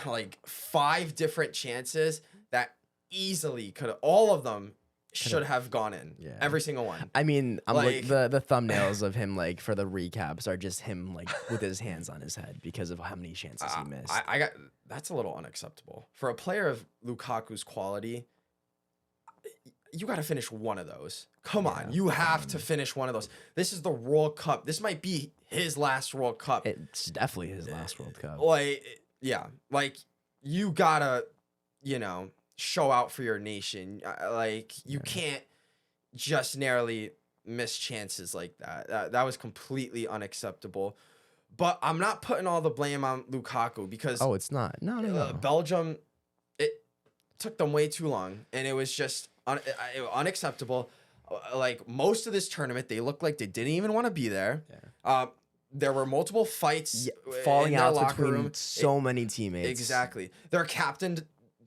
like 5 different chances that easily could have, all of them should have gone in. Yeah. Every single one. I mean, I'm Like- the thumbnails of him like for the recaps are just him like with his hands on his head because of how many chances he missed. I got that's a little unacceptable for a player of Lukaku's quality. You got to finish one of those. Come on, you have to finish one of those. This is the World Cup. This might be his last World Cup. It's definitely his last World Cup. Like, yeah, like you gotta, show out for your nation. Like, you can't just narrowly miss chances like that. That was completely unacceptable. But I'm not putting all the blame on Lukaku because Oh, it's not. No. Belgium, it took them way too long, and it was just unacceptable. Like, most of this tournament, they looked like they didn't even want to be there. Yeah. There were multiple fights Falling in their out locker between room. so many teammates. Exactly. Their captain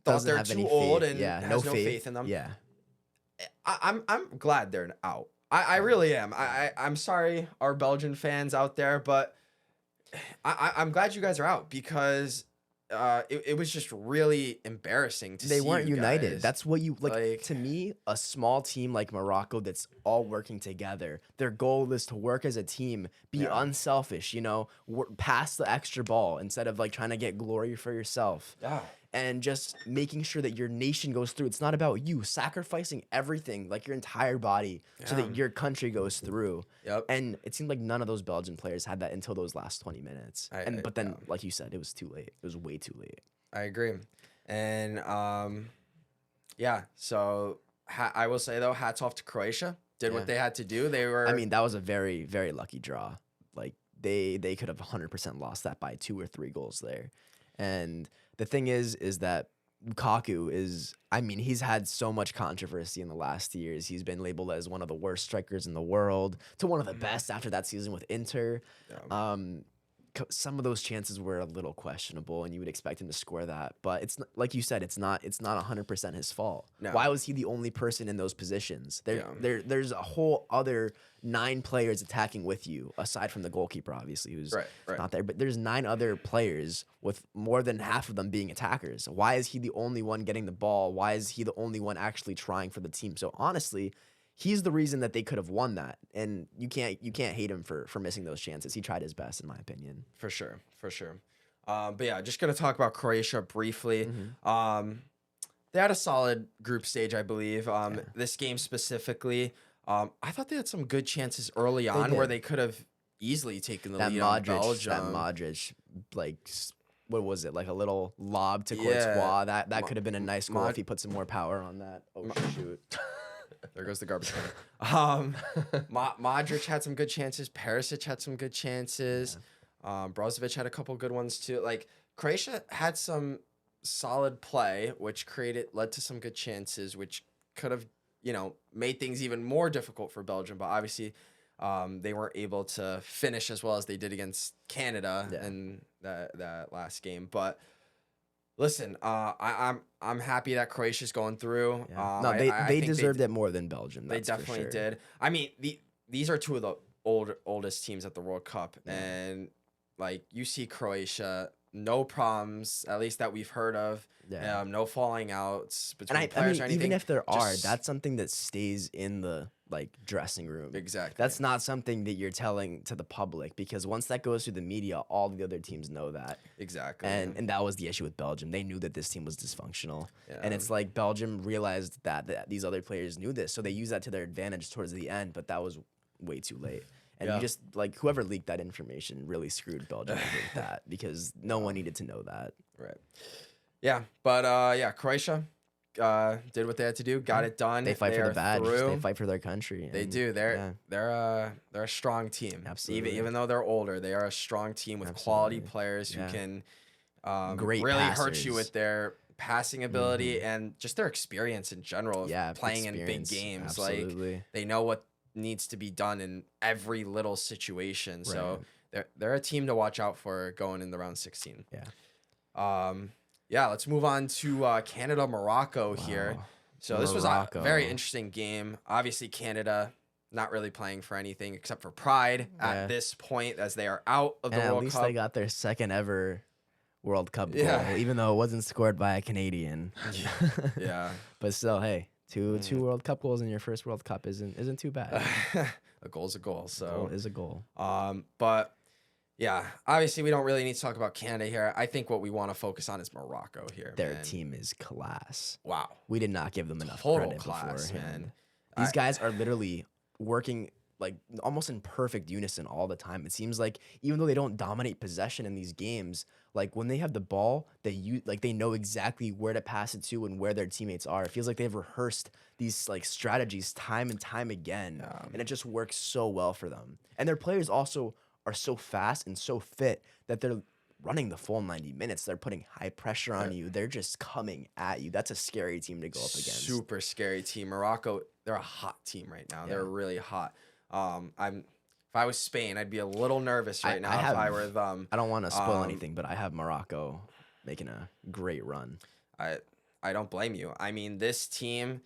thought Doesn't they're have too any old faith. and Yeah, has no faith in them. Yeah. I'm glad they're out. I really am. I'm sorry, our Belgian fans out there, but I'm glad you guys are out because it was just really embarrassing to see They weren't you united. guys. That's what you like. Like- To me, a small team like Morocco that's all working together. Their goal is to work as a team, be unselfish. Pass the extra ball instead of like trying to get glory for yourself. Yeah. And just making sure that your nation goes through. It's not about you sacrificing everything, like your entire body, so that your country goes through. Yep. And it seemed like none of those Belgian players had that until those last 20 minutes. But then, like you said, it was too late. It was way too late. I agree. And yeah, so I will say though, hats off to Croatia. Did what they had to do. They were I mean, that was a very, very lucky draw. Like they could have 100% lost that by 2 or 3 goals there. And the thing is that Lukaku he's had so much controversy in the last years. He's been labeled as one of the worst strikers in the world to one of the best after that season with Inter. Some of those chances were a little questionable, and you would expect him to score that. But it's like you said, it's not 100% his fault. No. Why was he the only person in those positions? There's a whole other 9 players attacking with you, aside from the goalkeeper, obviously, who's Right. not there. But there's 9 other players with more than half of them being attackers. Why is he the only one getting the ball? Why is he the only one actually trying for the team? So honestly, he's the reason that they could have won that, and you can't hate him for missing those chances. He tried his best, in my opinion. For sure. But yeah, just gonna talk about Croatia briefly. They had a solid group stage, I believe. This game specifically, I thought they had some good chances early on where did. they could have easily taken the That lead on Modric, Belgium. what was it, like a little lob to Courtois? That could have been a nice goal if he put some more power on that. Oh shoot! There goes the garbage can. Modric had some good chances. Perisic had some good chances. Brozovic had a couple good ones too. Like, Croatia had some solid play, which led to some good chances, which could have, made things even more difficult for Belgium. But obviously, they weren't able to finish as well as they did against Canada in that last game. But listen, I'm happy that Croatia's going through. Yeah. I They think deserved it more than Belgium. They That's for definitely sure. did. I mean, these are 2 of the oldest teams at the World Cup, and like you see Croatia, no problems, at least that we've heard of. Yeah. No falling outs between And I players mean, or anything. even if there are, just- that's something that stays in the like dressing room. Exactly. That's not something that you're telling to the public, because once that goes through the media, all the other teams know that. Exactly. And that was the issue with Belgium. They knew that this team was dysfunctional. Yeah. And it's like Belgium realized that these other players knew this, so they used that to their advantage towards the end, but that was way too late. And Yeah. you just like whoever leaked that information really screwed Belgium over with that, because no one needed to know that. Right. Yeah, but yeah, Croatia did what they had to do, got it done. They fight for the are badge. through. They fight for their country. They and, do. yeah. They're a strong team. Absolutely. Even though they're older, they are a strong team with quality Absolutely. players Yeah. who can Great really hurt passers. you with their passing ability and just their experience in general. Of Yeah, playing in big experience. games. Absolutely. Like they know what needs to be done in every little situation. So they're a team to watch out for going in the round 16. Yeah. Yeah, let's move on to Canada Morocco here. Wow. So this was a Morocco. very interesting game. Obviously, Canada not really playing for anything except for pride Yeah. at this point, as they are out of the And at World least Cup. they got their second ever World Cup goal, Yeah. even though it wasn't scored by a Canadian. Yeah, But still, hey, two World Cup goals in your first World Cup isn't too bad. a goal's a goal. So Goal is a goal. but yeah, obviously we don't really need to talk about Canada here. I think what we want to focus on is Morocco here. Their man. team is class. Wow, We did not give them enough total credit class, beforehand. man. These guys are literally working like almost in perfect unison all the time. It seems like even though they don't dominate possession in these games, like when they have the ball, they know exactly where to pass it to and where their teammates are. It feels like they've rehearsed these like strategies time and time again, and it just works so well for them. And their players also are so fast and so fit that they're running the full 90 minutes. They're putting high pressure on you. They're just coming at you. That's a scary team to go up against. Super scary team. Morocco, they're a hot team right now. They're really hot. If I was Spain, I'd be a little nervous right now if I were them. I don't want to spoil anything, but I have Morocco making a great run. I don't blame you. I mean, this team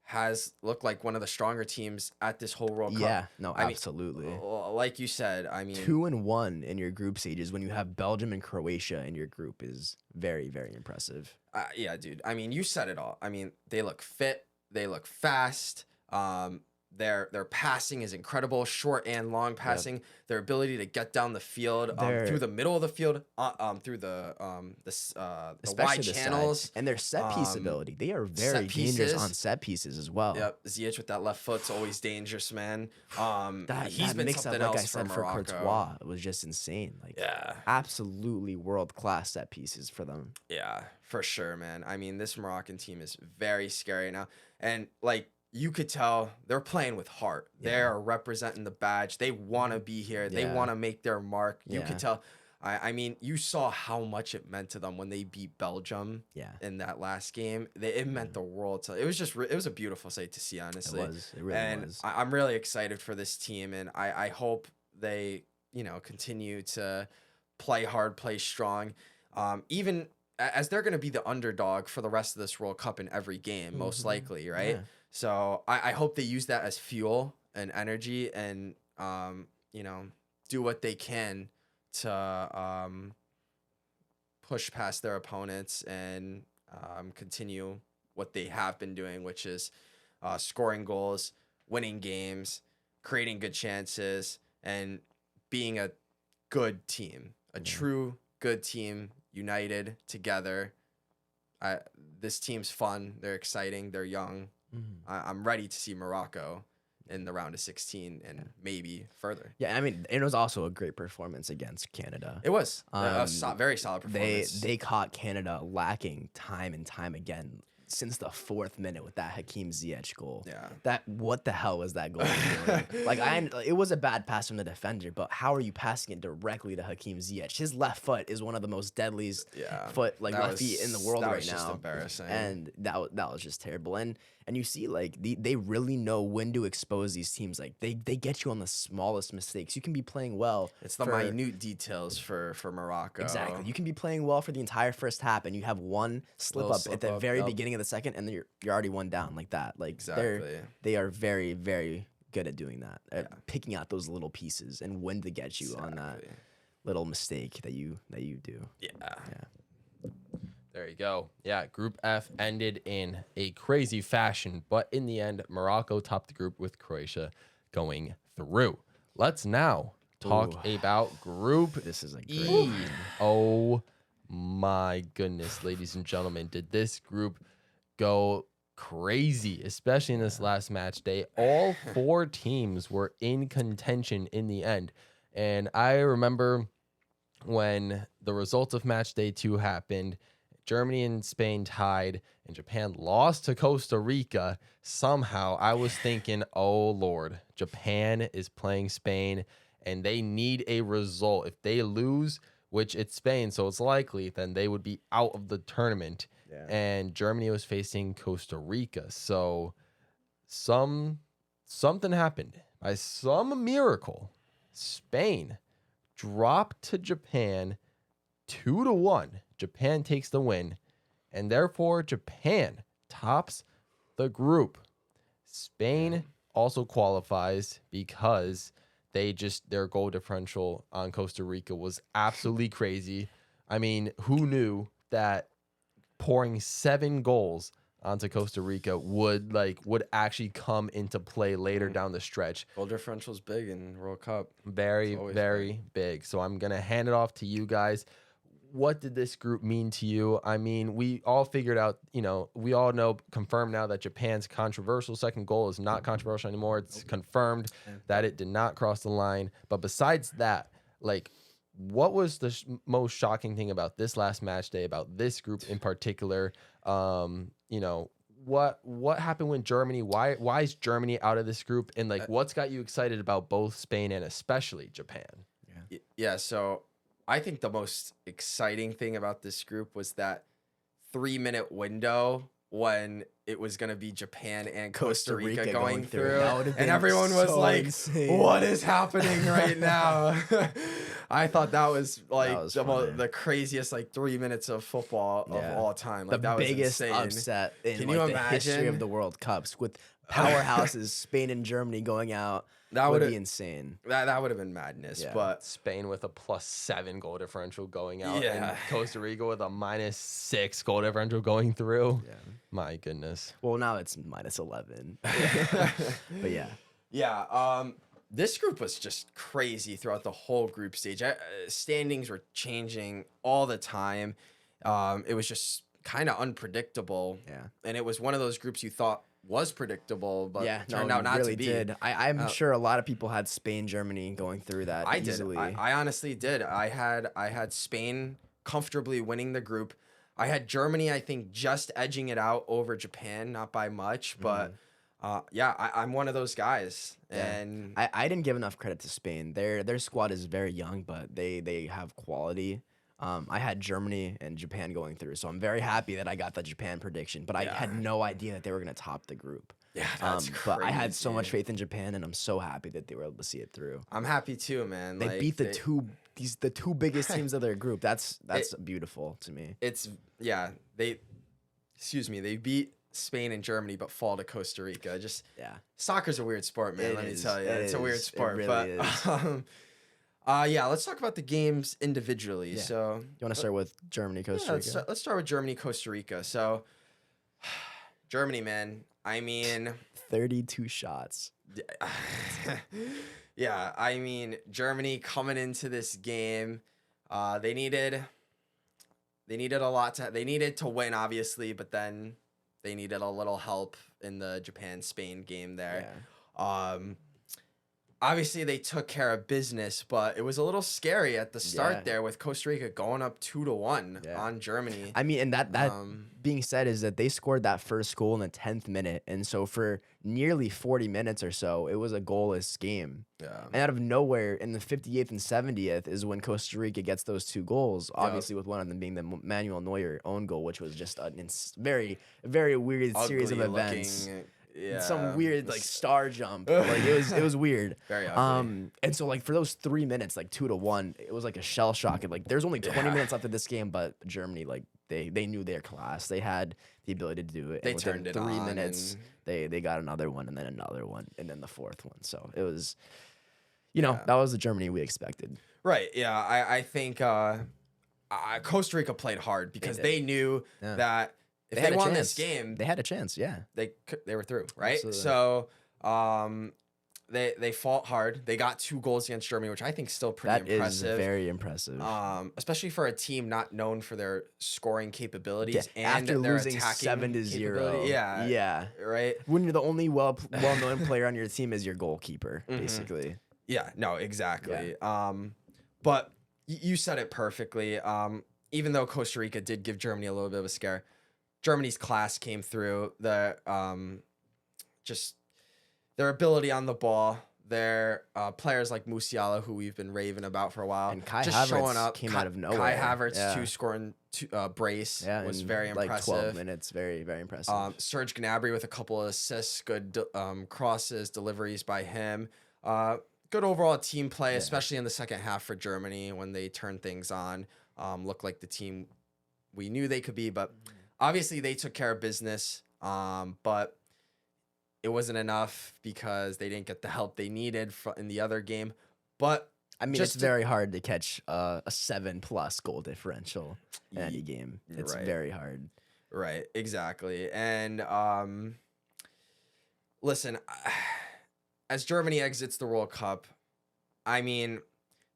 has looked like one of the stronger teams at this whole World Cup. Yeah, no, I mean, absolutely. like you said, I mean, 2-1 in your group stages when you have Belgium and Croatia in your group is very, very impressive. yeah, dude. I mean, you said it all. I mean, they look fit. They look fast. Their passing is incredible, short and long passing. Their ability to get down the field through the middle of the field, through the wide the channels, side. And their set piece ability. They are very set dangerous pieces. on set pieces as well. Yep, Ziyech with that left foot's always dangerous, man. He's That been mix-up, something like else I said, for for Morocco. Courtois, it was just insane. Like, absolutely world-class set pieces for them. Yeah, for sure, man. I mean, this Moroccan team is very scary now, and like you could tell they're playing with heart. Yeah. They're representing the badge. They want to be here. They Yeah. want to make their mark. You Yeah. could tell. I mean, you saw how much it meant to them when they beat Belgium Yeah. in that last game. It meant the world to. It was just. It was a beautiful sight to see, honestly. It was. It really and was. I'm really excited for this team, and I hope they continue to play hard, play strong, even as they're going to be the underdog for the rest of this World Cup in every game, most likely, right? Yeah. So I hope they use that as fuel and energy, and do what they can to push past their opponents and continue what they have been doing, which is scoring goals, winning games, creating good chances, and being a good team, a true good team, united together. This team's fun. They're exciting. They're young. I'm ready to see Morocco in the round of 16 and maybe further. Yeah, I mean, it was also a great performance against Canada. It was a very solid performance. They caught Canada lacking time and time again since the 4th minute with that Hakeem Ziyech goal. Yeah. What the hell was that goal doing? Like it was a bad pass from the defender, but how are you passing it directly to Hakeem Ziyech? His left foot is one of the most deadliest left feet in the world right was just now. Embarrassing. And that was just terrible. And you see, like, they really know when to expose these teams. Like, they get you on the smallest mistakes. You can be playing well. It's the minute details for Morocco. Exactly. You can be playing well for the entire first half, and you have one slip up at the very beginning of the second, and then you're already one down like that. Like, they are very, very good at doing that, at picking out those little pieces and when to get you on that. little mistake that you do. Yeah. There you go. Yeah, Group F ended in a crazy fashion, but in the end, Morocco topped the group with Croatia going through. Let's now talk about Group This is a great E. one. Oh my goodness, ladies and gentlemen, did this group go crazy, especially in this last match day. All 4 teams were in contention in the end. And I remember when the results of match day 2 happened, Germany and Spain tied, and Japan lost to Costa Rica. Somehow I was thinking, oh Lord, Japan is playing Spain and they need a result. If they lose, which it's Spain, so it's likely, then they would be out of the tournament. Yeah. And Germany was facing Costa Rica. So something happened. By some miracle, Spain dropped to Japan 2-1. Japan takes the win, and therefore Japan tops the group. Spain also qualifies because their goal differential on Costa Rica was absolutely crazy. I mean, who knew that pouring 7 goals onto Costa Rica would actually come into play later down the stretch? Goal differential's big in World Cup. Very, very big. So I'm going to hand it off to you guys. What did this group mean to you? I mean, we all figured out, we all know, confirmed now that Japan's controversial second goal is not controversial anymore. It's confirmed that it did not cross the line. But besides that, what was the most shocking thing about this last match day, about this group in particular? What happened when Germany? Why is Germany out of this group? And what's got you excited about both Spain and especially Japan? Yeah. So I think the most exciting thing about this group was that 3-minute window when it was going to be Japan and Costa Rica going through. And everyone was like, insane. What is happening right now? I thought that was the craziest 3 minutes of football of all time. The that biggest was upset in Can you the imagine? history of the World Cups, with powerhouses Spain and Germany going out. That would be insane. That would have been madness. Yeah. But Spain with a +7 goal differential going out, Yeah. and Costa Rica with a -6 goal differential going through. Yeah. My goodness. Well, now it's -11. But yeah. Yeah. This group was just crazy throughout the whole group stage. Standings were changing all the time. It was just kind of unpredictable. Yeah. And it was one of those groups you thought was predictable, but turned out not really to be. Did. I'm sure a lot of people had Spain, Germany going through that easily. I honestly did. I had Spain comfortably winning the group. I had Germany, I think, just edging it out over Japan, not by much, but I'm one of those guys. Yeah. And I didn't give enough credit to Spain. Their squad is very young, but they have quality. I had Germany and Japan going through, so I'm very happy that I got the Japan prediction, but I had no idea that they were going to top the group. Yeah, that's crazy. But I had so much faith in Japan, and I'm so happy that they were able to see it through. I'm happy too, man. They beat the two biggest teams of their group. That's beautiful to me. They beat Spain and Germany, but fall to Costa Rica. Soccer's a weird sport, man. Let me tell you, it's a weird sport. It really is. Let's talk about the games individually. Yeah. So You want to start with Germany, Costa Rica? Let's start with Germany, Costa Rica. So Germany, man. I mean, 32 shots. Yeah, I mean, Germany coming into this game, they needed a lot they needed to win, obviously, but then they needed a little help in the Japan-Spain game there. Yeah. Obviously, they took care of business, but it was a little scary at the start there with Costa Rica going up 2-1 on Germany. I mean, and that being said is that they scored that first goal in the 10th minute, and so for nearly 40 minutes or so, it was a goalless game. Yeah. And out of nowhere, in the 58th and 70th is when Costa Rica gets those 2 goals, obviously with one of them being the Manuel Neuer own goal, which was just a very, very weird series of events. Some weird star jump. It was weird. Very ugly. And so for those 3 minutes, 2-1, it was like a shell shock. And there's only 20 minutes left of this game, but Germany, they knew their class. They had the ability to do it. They and turned it 3 on minutes, they got another one, and then another one, and then the 4th one. So it was you know, Yeah. that was the Germany we expected. Right. Yeah. I think Costa Rica played hard because did. they knew Yeah. that if had they a won chance. this game, They had a chance. Yeah. they were through. Right. Absolutely. So they fought hard. They got 2 goals against Germany, which I think is still pretty That is impressive. very impressive. Especially for a team not known for their scoring capabilities and After their losing attacking 7-0. capability. Yeah. Yeah. Right. When you're the only well-known player on your team is your goalkeeper, Mhm. basically. Yeah, no, exactly. But you said it perfectly. Even though Costa Rica did give Germany a little bit of a scare, Germany's class came through. Just their ability on the ball, their players like Musiala, who we've been raving about for a while, And Kai just Havertz showing up. came out of nowhere. Kai Havertz, Yeah. 2 scoring brace was in very like impressive. 12 minutes, very, very impressive. Serge Gnabry with a couple of assists, good crosses, deliveries by him. Good overall team play, especially in the second half for Germany when they turned things on. Looked like the team we knew they could be, but obviously they took care of business. But it wasn't enough because they didn't get the help they needed in the other game. But I mean, just it's very hard to catch a 7+ goal differential in any game. You're It's right. very hard. Right, exactly. And listen, as Germany exits the World Cup, I mean,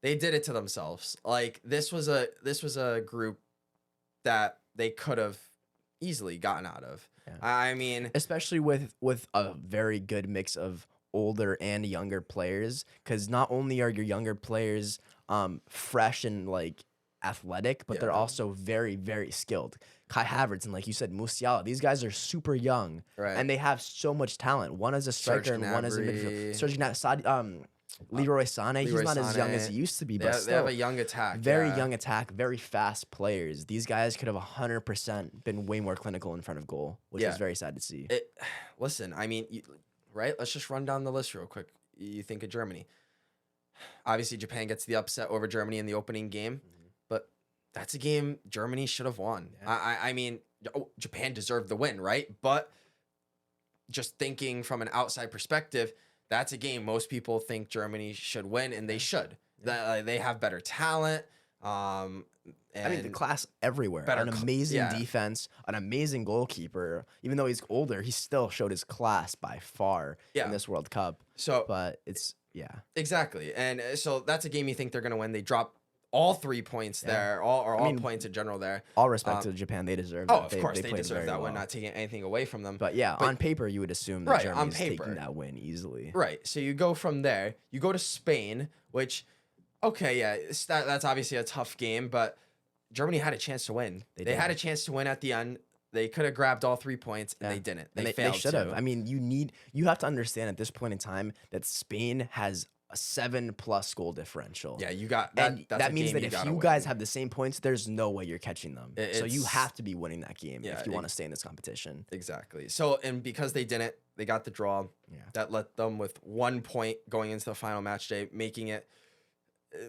they did it to themselves. Like this was a group that they could have easily gotten out of. Yeah. I mean, Especially with a very good mix of older and younger players, because not only are your younger players fresh and like athletic, but they're Yeah. also very, very skilled. Kai Havertz and, like you said, Musiala, these guys are super young, right. and they have so much talent. One is a striker and one is a midfield. Serge Gnabry, Leroy Sané, he's Leroy not as young as Sané. he used to be, They but have, still they have a young attack. very yeah. young attack, very fast players. These guys could have 100% been way more clinical in front of goal, which Yeah. is very sad to see. Listen, I mean, right? Let's just run down the list real quick. You think of Germany. Obviously, Japan gets the upset over Germany in the opening game, but that's a game Germany should have won. Yeah. I mean, Japan deserved the win, right? But just thinking from an outside perspective, that's a game most people think Germany should win, and they should. They have better talent. I mean, the class everywhere. better An amazing yeah. defense, an amazing goalkeeper. Even though he's older, he still showed his class by far Yeah. in this World Cup. So But it's, yeah. exactly, and so that's a game you think they're gonna win. They drop all 3 points there, all points in general there. All respect to Japan. They deserve Oh, that. of course they played deserve very that win. well. Not taking anything away from them. But yeah, on paper, you would assume that Right, on Germany's paper. taking that win easily. Right. So you go from there. You go to Spain, which, okay, yeah, that's obviously a tough game, but Germany had a chance to win. They had a chance to win at the end. They could have grabbed all 3 points, and they didn't. They failed. They should have. to. I mean, you have to understand at this point in time that Spain has a 7+ goal differential. Yeah, you got that. And That's that a means game that if gotta you win. guys have the same points, there's no way you're catching them. So you It's- have to be winning that game Yeah, if you want to stay in this competition. Exactly. So, and because they didn't, they got the draw. Yeah. That left them with 1 point going into the final match day, making it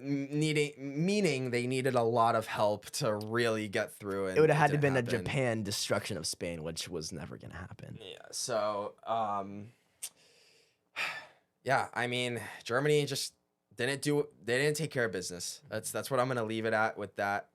meaning they needed a lot of help to really get through. And It would have had to didn't been a happen. Japan destruction of Spain, which was never going to happen. Yeah. So, yeah, I mean, Germany just they didn't take care of business. That's what I'm gonna leave it at with that,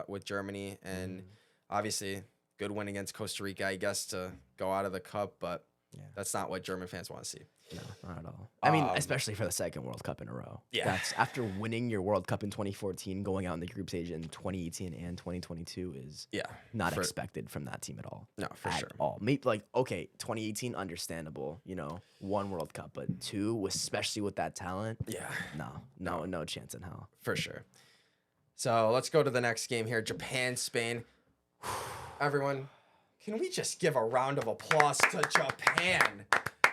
with Germany, and obviously good win against Costa Rica, I guess, to go out of the cup, but Yeah. that's not what German fans want to see. No, not at all. I mean, especially for the second World Cup in a row. Yeah. That's after winning your World Cup in 2014, going out in the group stage in 2018 and 2022 is Yeah, not for- expected from that team at all. No, for At sure. all. Maybe like, okay, 2018, understandable, 1 World Cup, but 2, especially with that talent, Yeah, no chance in hell. for sure. So let's go to the next game here, Japan, Spain. Everyone, can we just give a round of applause to Japan?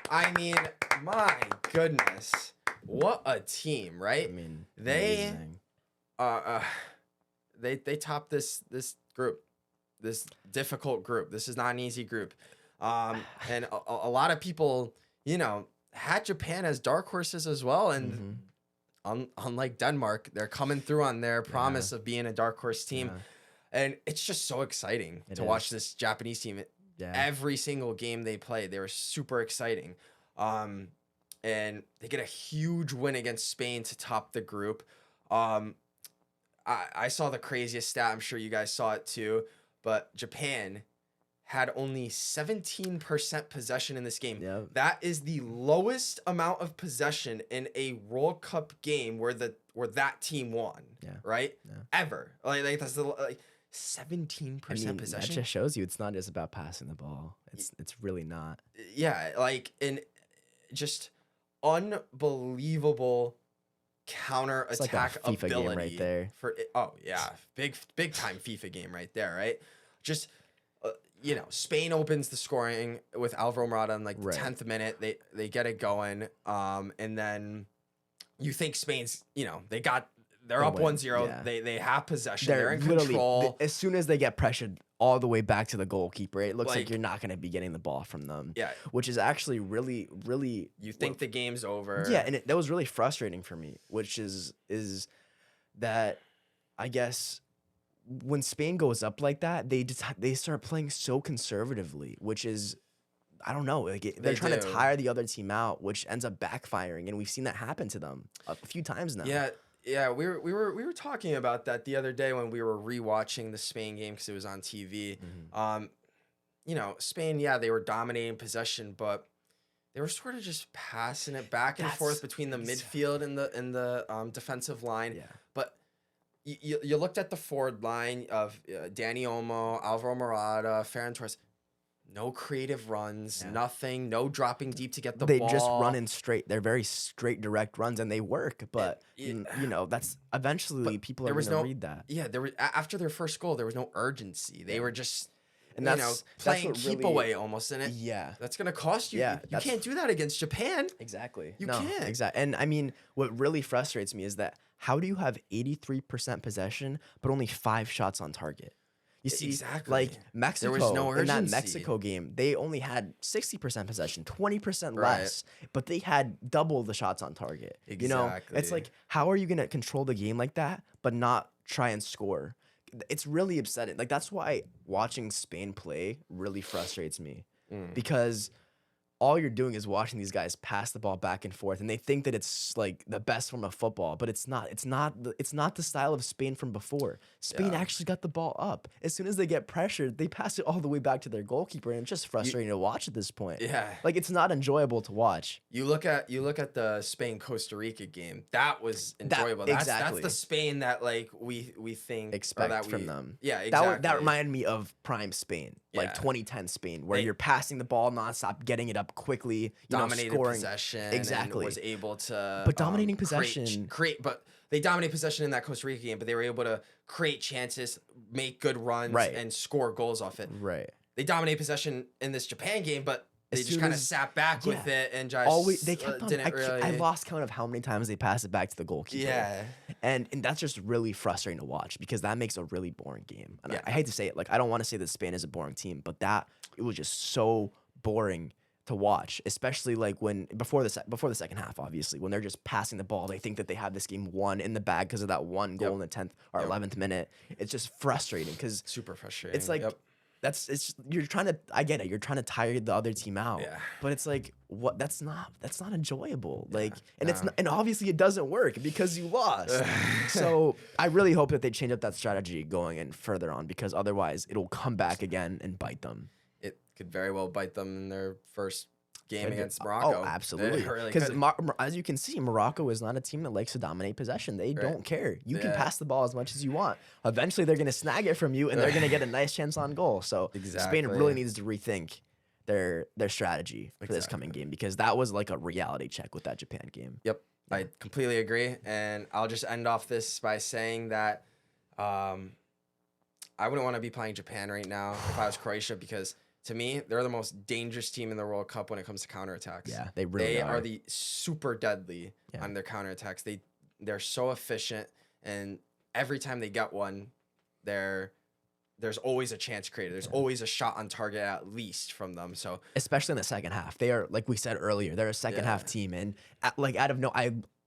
I mean, my goodness, what a team, right? I mean, They- amazing. They topped this group, this difficult group. This is not an easy group, and a lot of people, had Japan as dark horses as well. And unlike Denmark, they're coming through on their promise of being a dark horse team, Yeah. and it's just so exciting It to watch is. this Japanese team. Yeah. Every single game they played, they were super exciting. and they get a huge win against Spain to top the group. I saw the craziest stat. I'm sure you guys saw it too. But Japan had only 17% possession in this game. Yep. That is the lowest amount of possession in a World Cup game where that team won. Yeah. Right? Yeah. Ever. Like that's like 17% That possession. just shows you it's not just about passing the ball. It's really not. Yeah, like in just unbelievable counter It's like a attack FIFA game ability right there. Oh yeah, big time FIFA game right there, right? Just Spain opens the scoring with Alvaro Morata in like the Right. 10th minute. They get it going, and then you think Spain's they're up win. 1-0. Yeah. They have possession. They're in literally control. as soon as they get pressured all the way back to the goalkeeper, it looks like Like- you're not going to be getting the ball from them. Yeah, Which is actually really, really. you think the game's over. Yeah, and that was really frustrating for me, which is that I guess when Spain goes up like that, they start playing so conservatively, which is I don't know, like they're They trying to do. tire the other team out, which ends up backfiring, and we've seen that happen to them a few times now. Yeah, we were talking about that the other day when we were rewatching the Spain game because it was on TV. Spain, they were dominating possession, but they were sort of just passing it back and forth between the midfield and the defensive line. Yeah. But you looked at the forward line of Dani Olmo, Alvaro Morata, Ferran Torres. No creative runs, nothing. No dropping deep to get the They ball. just run in straight. They're very straight, direct runs, and they work. But that's eventually people are going to read that. Yeah, there was after their first goal, there was no urgency. They were just, And that's playing what keep really- away almost in it. Yeah. That's gonna cost you. Yeah, you that's- can't do that against Japan. Exactly. You No, can't. Exactly. And I mean, what really frustrates me is that how do you have 83% possession but only 5 shots on target? You see, Exactly. like Mexico, There was no in that urgency. Mexico game, they only had 60% possession, 20% Right. less, but they had double the shots on target. You know, it's Exactly. like, how are you going to control the game like that, but not try and score? It's really upsetting. Like, that's why watching Spain play really frustrates me because all you're doing is watching these guys pass the ball back and forth, and they think that it's like the best form of football, but it's not. It's not the style of Spain from before. Spain actually got the ball up. As soon as they get pressured, they pass it all the way back to their goalkeeper, and it's just frustrating to watch at this point. Yeah. Like it's not enjoyable to watch. You look at the Spain Costa Rica game. That was enjoyable. That's exactly. the Spain that like we think or Expect that from we- them. Yeah, exactly. That reminded me of prime Spain, like Yeah. 2010 Spain, where They- you're passing the ball nonstop, getting it up quickly, dominated scoring. possession. Exactly. And was able to. But dominating create- possession- But they dominated possession in that Costa Rica game. But they were able to create chances, make good runs, Right. and score goals off it. Right. They dominated possession in this Japan game, but they As just soon kind of as- sat back with yeah. it and just Always they kept on. didn't I really. lost count of how many times they passed it back to the goalkeeper. Yeah. and that's just really frustrating to watch because that makes a really boring game. And Yeah. I hate to say it, like I don't want to say that Spain is a boring team, but it was just so boring to watch, especially like when before the second half, obviously when they're just passing the ball, they think that they have this game won in the bag because of that one goal in the 10th or 11th minute. It's just frustrating because Super frustrating. it's like. Yep. You're trying to I get it, you're trying to tire the other team out. Yeah. But it's like that's not enjoyable. Like and no. and obviously it doesn't work because you lost. So I really hope that they change up that strategy going and further on because otherwise it'll come back again and bite them. It could very well bite them in their first game Could be. against Morocco. Oh, absolutely. It really Because could. as you can see, Morocco is not a team that likes to dominate possession. They don't care. You can Yeah. pass the ball as much as you want. Eventually, they're going to snag it from you, and they're going to get a nice chance on goal. So Spain Exactly. really needs to rethink their strategy for this coming game because that was like a reality check with that Japan game. Yep, I completely agree, and I'll just end off this by saying that I wouldn't want to be playing Japan right now if I was Croatia because to me they're the most dangerous team in the World Cup when it comes to counterattacks. Yeah, they really They are. are the super deadly on their counterattacks. They're so efficient, and every time they get one, there's always a chance created. There's always a shot on target at least from them. So Especially in the second half. They are, like we said earlier, they're a second half team. And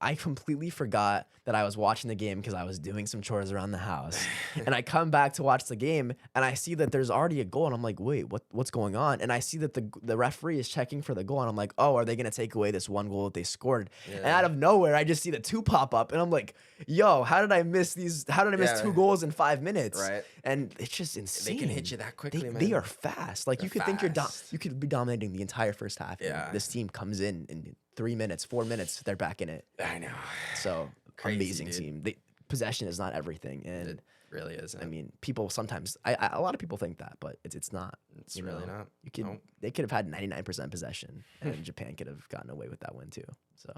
I completely forgot that I was watching the game because I was doing some chores around the house. And I come back to watch the game and I see that there's already a goal. And I'm like, wait, what's going on? And I see that the referee is checking for the goal. And I'm like, oh, are they going to take away this one goal that they scored? And out of nowhere, I just see the 2 pop up. And I'm like, yo, how did I miss these? How did I miss 2 goals in 5 minutes? Right. And it's just insane. They can hit you that quickly, man. They are fast. Like, They're you could think fast. you could be dominating the entire first half. Yeah. And this team comes in 3 minutes, 4 minutes, they're back in it. I know. So Crazy, amazing dude. team. Possession is not everything, and It really isn't. I mean, people sometimes. A lot of people think that, but it's not. It's really not. You could. Nope. They could have had 99% possession, and Japan could have gotten away with that win too. So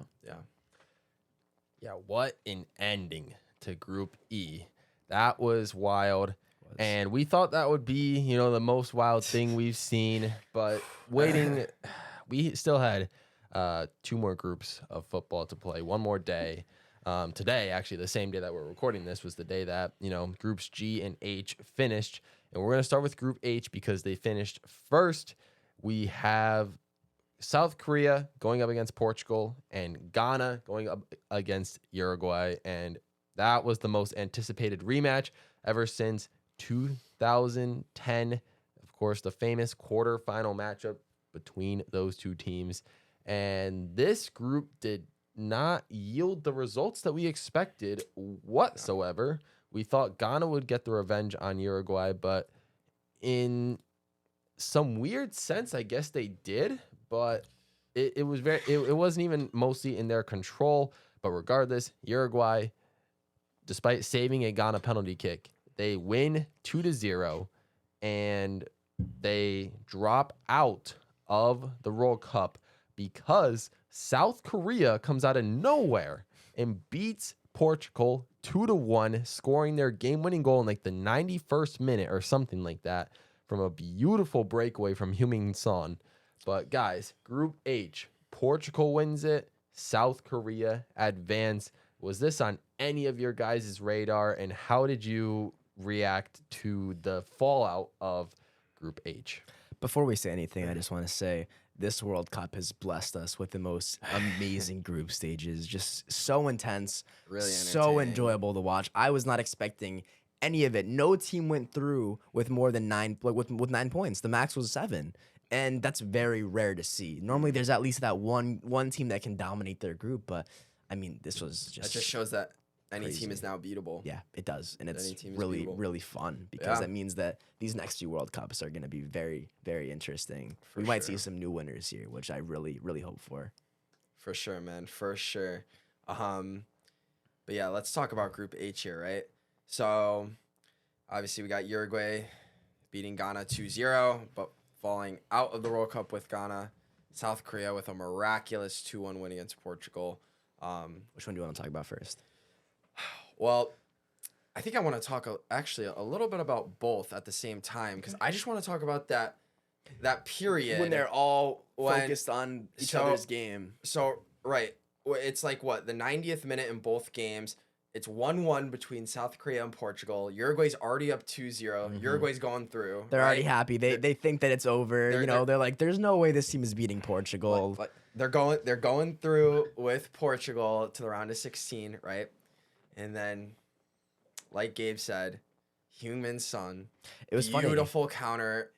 Yeah, what an ending to Group E. That was wild. And we thought that would be, the most wild thing we've seen. But waiting, we still had 2 more groups of football to play, 1 more day. Today, actually, the same day that we're recording this was the day that, groups G and H finished. And we're going to start with Group H because they finished first. We have South Korea going up against Portugal and Ghana going up against Uruguay. And that was the most anticipated rematch ever since 2010. Of course, the famous quarterfinal matchup between those 2 teams. And this group did not yield the results that we expected whatsoever. We thought Ghana would get the revenge on Uruguay, but in some weird sense, I guess they did, but it wasn't even mostly in their control. But regardless, Uruguay, despite saving a Ghana penalty kick, they win 2-0, and they drop out of the World Cup because South Korea comes out of nowhere and beats Portugal 2-1, scoring their game-winning goal in like the 91st minute or something like that from a beautiful breakaway from Heung-min Son. But guys, Group H, Portugal wins it, South Korea advance. Was this on any of your guys' radar, and how did you react to the fallout of Group H? Before we say anything, I just want to say this World Cup has blessed us with the most amazing group stages. Just so intense, Really so entertaining. enjoyable to watch. I was not expecting any of it. No team went through with more than 9 with 9 points. The max was 7. And that's very rare to see. Normally there's at least that one team that can dominate their group, but I mean, this was just That just shows that any crazy. team is now beatable. Yeah, it does. And it's Any team is really, beatable. really fun because Yeah. that means that these next 2 World Cups are going to be very, very interesting. For we might sure. see some new winners here, which I really, really hope for. For sure, man. For sure. But yeah, let's talk about Group H here, right? So obviously we got Uruguay beating Ghana 2-0, but falling out of the World Cup with Ghana. South Korea with a miraculous 2-1 win against Portugal. Which one do you want to talk about first? Well, I think I want to talk actually a little bit about both at the same time because I just want to talk about that period When they're all when- focused on each so- other's game. So right, it's like what the 90th minute in both games. It's 1-1 between South Korea and Portugal. Uruguay's already up 2-0. Uruguay's going through. They're right? already happy. They think that it's over. They're like, there's no way this team is beating Portugal. Like, they're going through with Portugal to the round of 16, right? And then, like Gabe said, Heung-min Son, It was funny. beautiful counter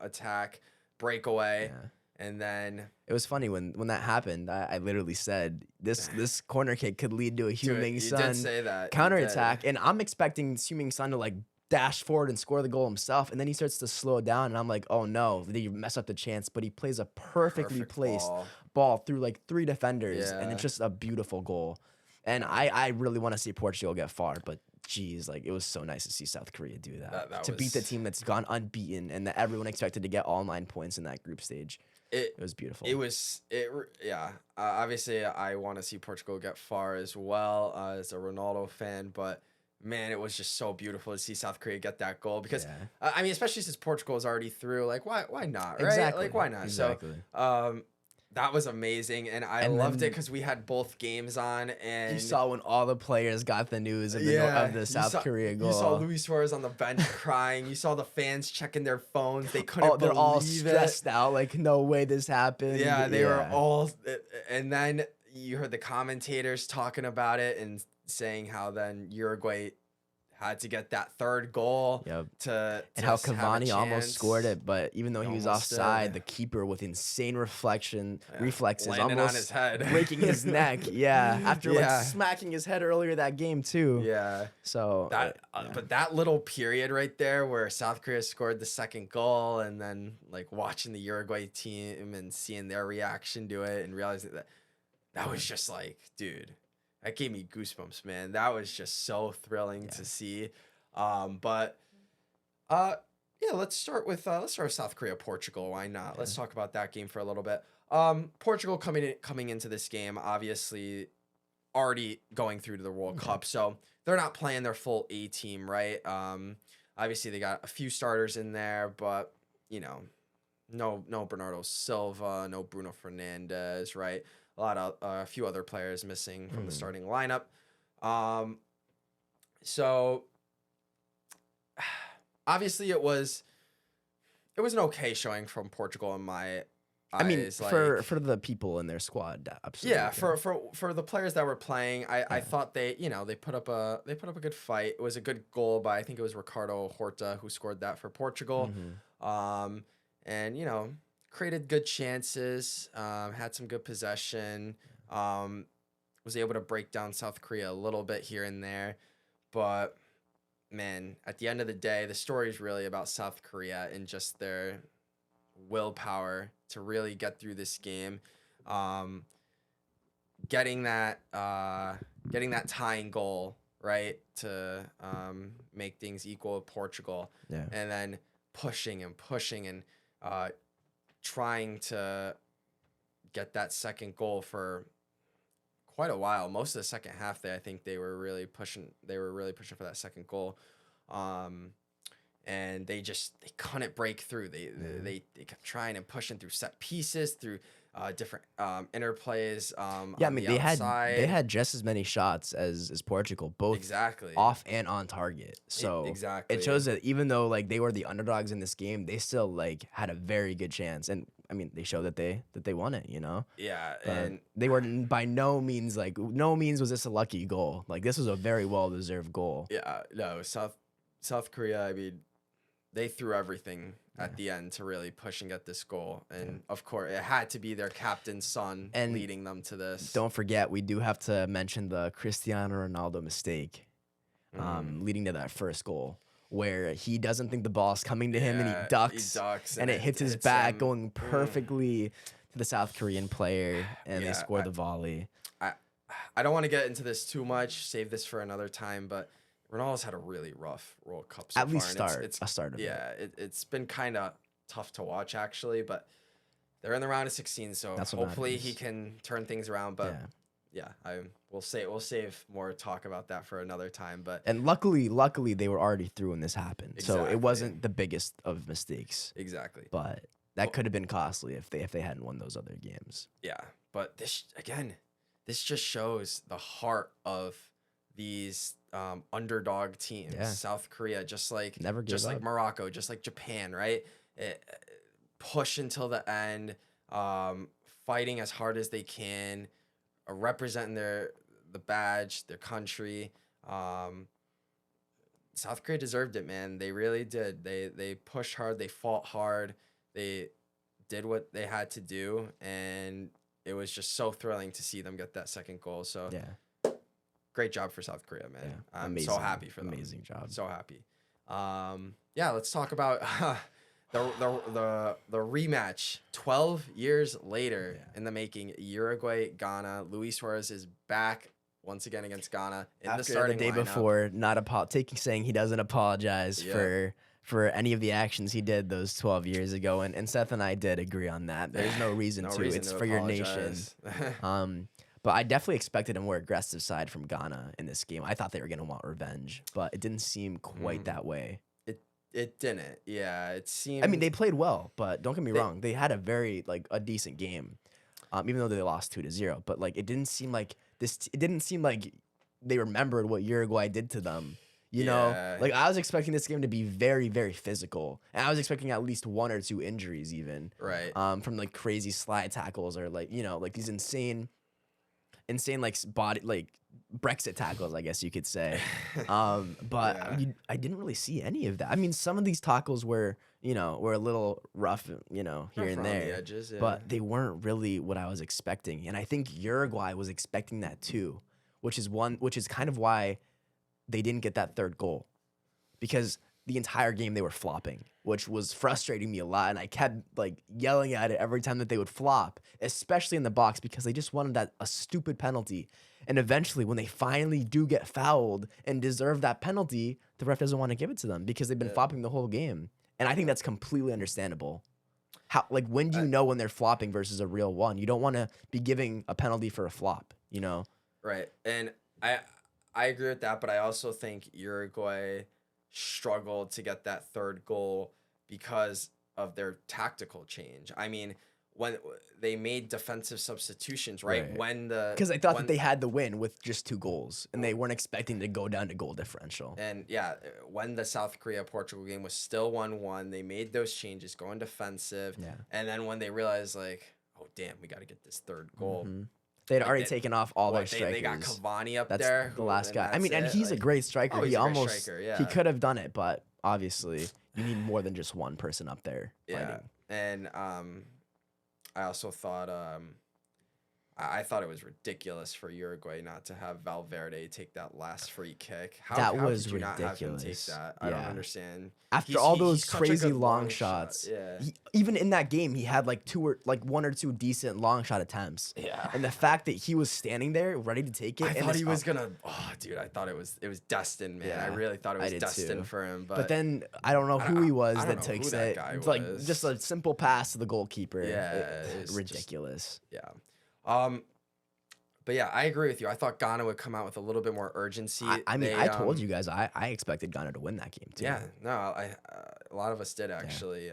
attack, breakaway, Yeah. and then It was funny when that happened. I literally said this corner kick could lead to a Heung-min you Son did say that you counterattack, did. and I'm expecting Heung-min Son to like dash forward and score the goal himself, and then he starts to slow down, and I'm like, oh no, did he mess up the chance? But he plays a perfectly Perfect placed ball. ball through like 3 defenders, and Yeah. it's just a beautiful goal. And I really want to see Portugal get far, but geez, like it was so nice to see South Korea do that, That to beat the was- team that's gone unbeaten and that everyone expected to get all 9 points in that group stage. It It was beautiful. yeah. Obviously, I want to see Portugal get far as well as a Ronaldo fan, but man, it was just so beautiful to see South Korea get that goal because Yeah. I mean, especially since Portugal is already through, like why not, right? Exactly. Like why not? Exactly. So, that was amazing, and I And loved it then- because we had both games on, and You saw when all the players got the news of the, of the you South saw- Korea goal. You saw Luis Suarez on the bench crying. You saw the fans checking their phones. They couldn't they're all believe it. stressed out. Like, no way this happened. Yeah, they were all, and then you heard the commentators talking about it and saying how then Uruguay had to get that third goal Yep. to And how have a Cavani almost scored chance. it, but even though he was Almost offside, did. the keeper with insane reflexes, Landing on almost his head. breaking his neck. Yeah, after like Yeah. smacking his head earlier that game too. Yeah. So But that little period right there where South Korea scored the second goal, and then like watching the Uruguay team and seeing their reaction to it and realizing that was just like, dude, that gave me goosebumps, man. That was just so thrilling to see. But let's start with South Korea, Portugal. Why not? Yeah. Let's talk about that game for a little bit. Portugal coming into this game, obviously already going through to the World Cup, so they're not playing their full A team, right? Obviously they got a few starters in there, but you know, no Bernardo Silva, no Bruno Fernandes, right? A few other players missing from the starting lineup. So obviously it was an okay showing from Portugal in my I mean, eyes, for the people in their squad, absolutely. yeah, for the players that were playing, I thought they put up a good fight. It was a good goal by, I think it was Ricardo Horta who scored that for Portugal. And you know, created good chances, had some good possession, was able to break down South Korea a little bit here and there, but man, at the end of the day, the story is really about South Korea and just their willpower to really get through this game, getting that tying goal, right, to make things equal with Portugal, and then pushing and trying to get that second goal for quite a while. Most of the second half, I think they were really pushing for that second goal. And they couldn't break through. They kept trying and pushing through set pieces, through different interplays. I mean, they had just as many shots as Portugal, both off and on target. So it shows that even though like they were the underdogs in this game, they still like had a very good chance. And I mean, they showed that they won it, you know? Yeah, but and they were by no means was this a lucky goal. Like this was a very well deserved goal. Yeah, no, South Korea, I mean, they threw everything at the end to really push and get this goal. And of course, it had to be their captain's son leading them to this. Don't forget, we do have to mention the Cristiano Ronaldo mistake leading to that first goal, where he doesn't think the ball's coming to him and he ducks and it hits his back, going perfectly to the South Korean player, and they score the volley. I don't want to get into this too much, save this for another time, but Ronaldo's had a really rough World Cup so far. At least it's been kind of tough to watch, actually, but they're in the round of 16, so hopefully he can turn things around. But we'll save more talk about that for another time. And luckily they were already through when this happened, so it wasn't the biggest of mistakes. Exactly. But that could have been costly if they hadn't won those other games. Yeah, but this just shows the heart of these underdog teams. South Korea, just like Morocco, just like Japan, right? Push until the end, fighting as hard as they can, representing the badge, their country. South Korea deserved it, man. They really did. They pushed hard, they fought hard, they did what they had to do, and it was just so thrilling to see them get that second goal. So great job for South Korea, man. I'm so happy for them. Amazing job. So happy. Let's talk about the rematch. 12 years later in the making, Uruguay, Ghana. Luis Suarez is back once again against Ghana in the starting day lineup. Before, saying he doesn't apologize for any of the actions he did those 12 years ago, and Seth and I did agree on that. There's no reason to. It's for your nation. But I definitely expected a more aggressive side from Ghana in this game. I thought they were going to want revenge, but it didn't seem quite that way. It didn't. Yeah, it seemed. I mean, they played well, but don't get me wrong. They had a decent game, even though they lost 2-0. But it didn't seem like this. It didn't seem like they remembered what Uruguay did to them. You know, I was expecting this game to be very, very physical, and I was expecting at least 1 or 2 injuries, even right. From crazy slide tackles or these insane insane like body like Brexit tackles, I guess you could say. But Yeah. I didn't really see any of that. I mean, some of these tackles were were a little rough, here Rough and around the there, edges, yeah. but they weren't really what I was expecting. And I think Uruguay was expecting that too, which is kind of why they didn't get that third goal, because the entire game they were flopping, which was frustrating me a lot. And I kept like yelling at it every time that they would flop, especially in the box, because they just wanted a stupid penalty. And eventually, when they finally do get fouled and deserve that penalty, the ref doesn't want to give it to them because they've been flopping the whole game. And I think that's completely understandable. How, like, when do you know when they're flopping versus a real one? You don't want to be giving a penalty for a flop, Right. And I agree with that, but I also think Uruguay struggled to get that third goal because of their tactical change. I mean, when they made defensive substitutions, right? Right. When the Because I thought that they had the win with just 2 goals, and they weren't expecting to go down to goal differential. and yeah, when the South Korea Portugal game was still 1-1, they made those changes, going defensive. Yeah. And then when they realized, like, oh damn, we got to get this third goal. They'd Like, already they- taken off all their What, strikers. they got Cavani up That's there, the last and guy. I mean, and that's he's it. a great striker. Oh, He he's a great almost striker, yeah. he could have done it, but obviously you need more than just one person up there Yeah, fighting. and I also thought I thought it was ridiculous for Uruguay not to have Valverde take that last free kick. That how was could you not have him take ridiculous. that? I don't Yeah. understand. After He's- all he- those he's such a crazy good long shot. shots, Yeah. even in that game, he had like 1 or 2 decent long shot attempts. Yeah. And the fact that he was standing there ready to take it, I and thought it's he was up- gonna. Oh, dude, I thought it was destined, man. I Yeah, really thought it I was did destined too. for him. But then I don't know I who don't- he was I don't that know who takes that it. guy Like was. just a simple pass to the goalkeeper. Yeah, It it's was just- ridiculous. yeah. But yeah, I agree with you. I thought Ghana would come out with a little bit more urgency. I mean, They, I told you guys I expected Ghana to win that game too. Yeah, no, a lot of us did actually.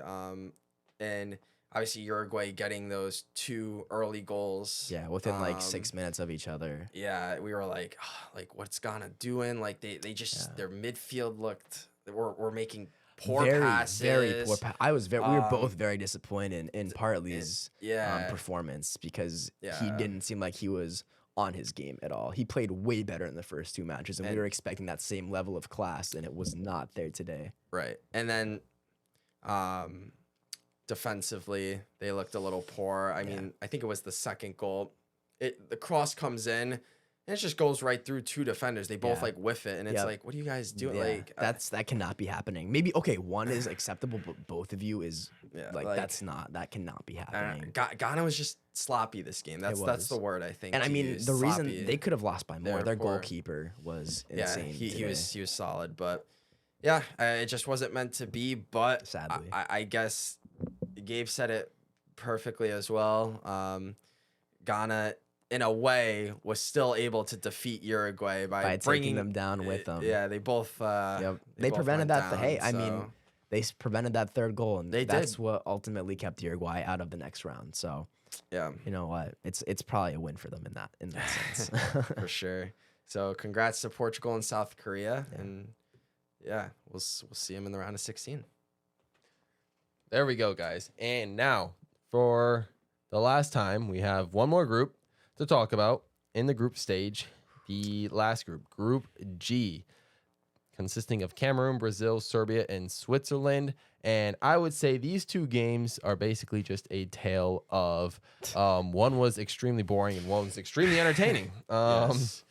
And obviously Uruguay getting those 2 early goals. Yeah, within like 6 minutes of each other. Yeah, we were like, like what's Ghana doing? Like they just their midfield looked. We're making poor passes. Very poor. We were both Um, very disappointed in Partly's yeah. performance, because he Yeah. didn't seem like he was on his game at all. He played way better in the first 2 matches, and we And- were expecting that same level of class, and it was not there today. Right. And then defensively, they looked a little poor. I mean, I think it was the second goal. The cross comes in, and it just goes right through 2 defenders. They both Yeah. like whiff it, and it's Yep. like, what are you guys doing? Yeah, Like that cannot be happening. Maybe okay, one is acceptable, but both of you is Yeah, like like- that cannot be happening. Ghana was just sloppy this game. That's was. the word I think. And I to mean, use, the reason sloppy. they could have lost by more, They're their poor. goalkeeper was Yeah, insane. he today. was solid, but yeah, it just wasn't meant to be. But Sadly. I guess Gabe said it perfectly as well. Ghana, in a way, was still able to defeat Uruguay by taking bringing them down with them. Yeah, they both. Yep. They both prevented went that. Hey, down, I mean, so- they prevented that third goal, and They that's did. what ultimately kept Uruguay out of the next round. So, yeah, you know what? It's probably a win for them in that sense. for sure. So congrats to Portugal and South Korea, and yeah, we'll see them in the round of 16. There we go, guys. And now, for the last time, we have one more group to talk about in the group stage. The last group, Group G, consisting of Cameroon, Brazil, Serbia, and Switzerland. And I would say these 2 games are basically just a tale of one was extremely boring and one was extremely entertaining. Yes.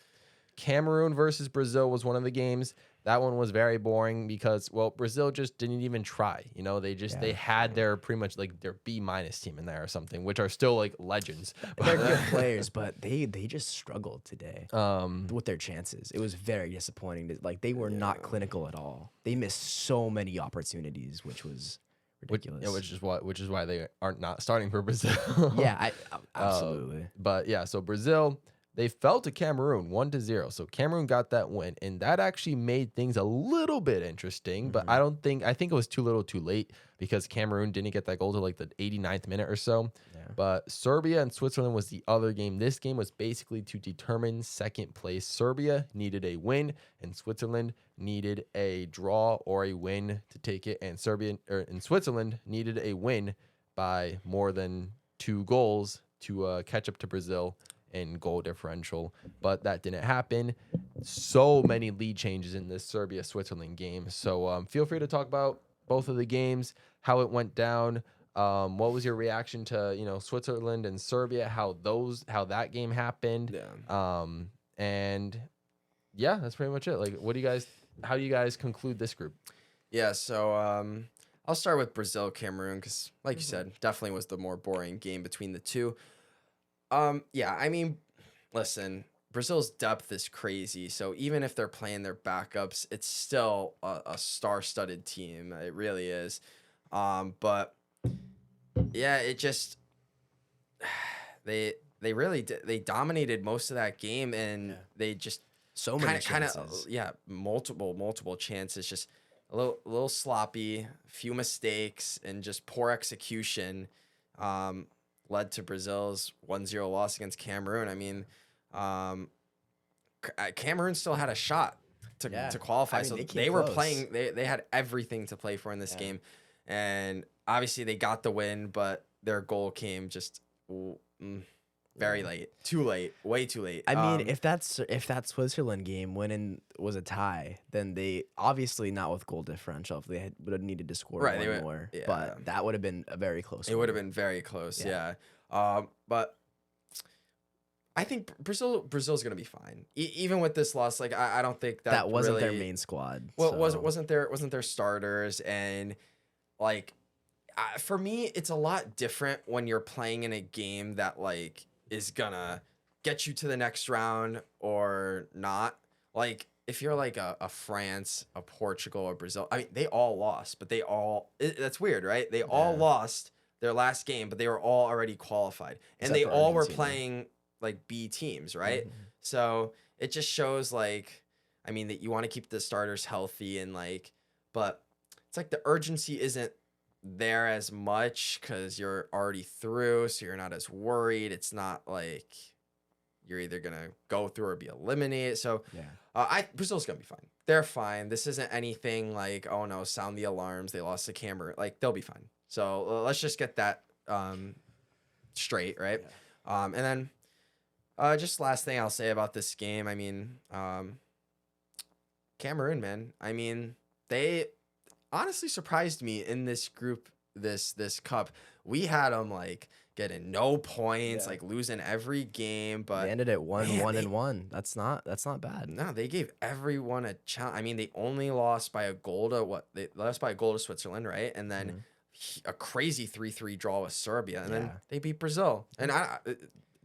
Cameroon versus Brazil was one of the games. That one was very boring because, well, Brazil just didn't even try. You know, they had their pretty much like their B- team in there or something, which are still like legends. They're good players, but they just struggled today with their chances. It was very disappointing. Like they were not clinical at all. They missed so many opportunities, which was ridiculous. Which is why they aren't not starting for Brazil. Yeah, absolutely. But yeah, so Brazil, they fell to Cameroon 1-0. So Cameroon got that win, and that actually made things a little bit interesting. But I think it was too little too late because Cameroon didn't get that goal till like the 89th minute or so. Yeah. But Serbia and Switzerland was the other game. This game was basically to determine second place. Serbia needed a win, and Switzerland needed a draw or a win to take it. And Switzerland needed a win by more than 2 goals to catch up to Brazil in goal differential, but that didn't happen. So many lead changes in this Serbia-Switzerland game. So feel free to talk about both of the games, how it went down. What was your reaction to, Switzerland and Serbia, how that game happened? Yeah. And yeah, that's pretty much it. Like, how do you guys conclude this group? Yeah, so I'll start with Brazil Cameroon because, like you said, definitely was the more boring game between the two. Yeah, I mean, listen, Brazil's depth is crazy. So even if they're playing their backups, it's still a star-studded team. It really is. But yeah, it just they really they dominated most of that game, and they just So many kind chances. of multiple chances, just a little sloppy, few mistakes, and just poor execution led to Brazil's 1-0 loss against Cameroon. I mean, Cameroon still had a shot to qualify. I mean, So they they came were close. playing, they had everything to play for in this game. And obviously they got the win, but their goal came just very late. Too late. Way too late. I mean, if that Switzerland game was a tie, then they obviously not with goal differential. If they would have needed to score Right, one more, yeah. but that would have been a very close. It would have been very close, yeah. But I think Brazil's gonna be fine, even with this loss. Like I don't think that wasn't their really, main squad. Well, so. wasn't their starters, and like for me, it's a lot different when you're playing in a game that like is gonna get you to the next round or not. Like if you're like a France, a Portugal, or Brazil, I mean they all lost, but that's weird, right? They all lost their last game, but they were all already qualified, and Except they for all were Argentina. playing like B teams, right? So it just shows like, I mean, that you want to keep the starters healthy and like, but it's like the urgency isn't there as much because you're already through, so you're not as worried. It's not like you're either gonna go through or be eliminated. So Brazil's gonna be fine. They're fine. This isn't anything like, oh no, sound the alarms. They lost to Cameroon. Like they'll be fine. So let's just get that straight, right? And then just last thing I'll say about this game. I mean, Cameroon, man. I mean, they honestly surprised me in this group, this cup. We had them like getting no points, like losing every game, but They ended at 1-1 they- and 1. That's not bad. no, they gave everyone a challenge. I mean, they only lost by a goal to They lost by a goal to Switzerland, right? And then a crazy 3-3 draw with Serbia, and then they beat Brazil. And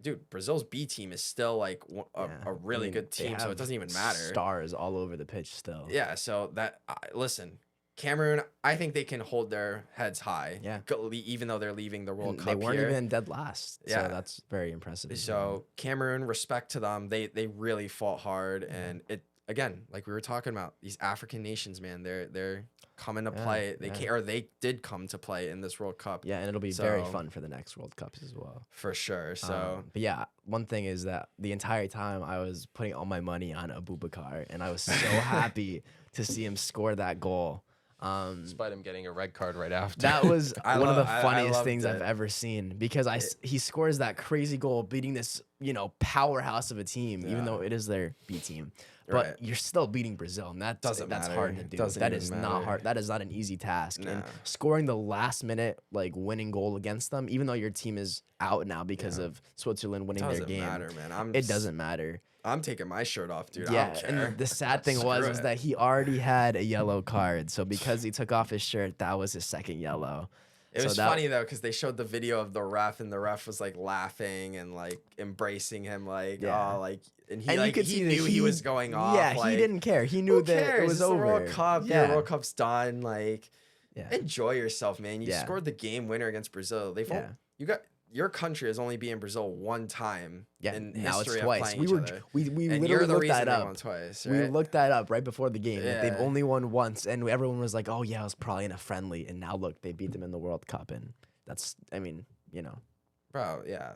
dude, Brazil's B team is still like a really good team, so it doesn't even matter. Stars all over the pitch still. Yeah, so that listen, Cameroon, I think they can hold their heads high. Yeah. Even though they're leaving the World And Cup they weren't here. even dead last. Yeah. So that's very impressive. So Cameroon, respect to them. They really fought hard, and it again, like we were talking about, these African nations, man, they're coming to play. They did come to play in this World Cup. Yeah, and it'll be very fun for the next World Cups as well. For sure. So But yeah, one thing is that the entire time I was putting all my money on Abubakar, and I was so happy to see him score that goal. Despite him getting a red card right after. That was one of the I funniest loved things I've it. ever seen, because he scores that crazy goal beating this, powerhouse of a team, even though it is their B team. But Right. you're still beating Brazil, and that's matter. hard to It do. doesn't That even is matter. not hard. That is not an easy task. And Nah. scoring the last minute winning goal against them, even though your team is out now because of Switzerland winning their doesn't game, matter, man. it doesn't matter. I'm taking my shirt off, dude. I Yeah, don't care. and the sad thing Screw was it. that he already had a yellow card. So because he took off his shirt, that was his second yellow. It So was that- funny though, because they showed the video of the ref, and the ref was like laughing and like embracing him, like Yeah. and he And you like could he see that knew he was going off. Yeah, like, he didn't care. He knew Who that cares? it was It's over. the World Cup. Yeah. The World Cup's done. Like, Yeah. enjoy yourself, man. You Yeah. scored the game winner against Brazil. Yeah. Your country has only been in Brazil one time. Yeah, in now it's history twice. Of playing We each were other. we And literally you're the looked reason that they up. won twice, We right? looked that up right before the game. That they've Yeah. only won once, and everyone was like, "Oh yeah, it was probably in a friendly." And now look, they beat them in the World Cup, and that's, Bro, yeah.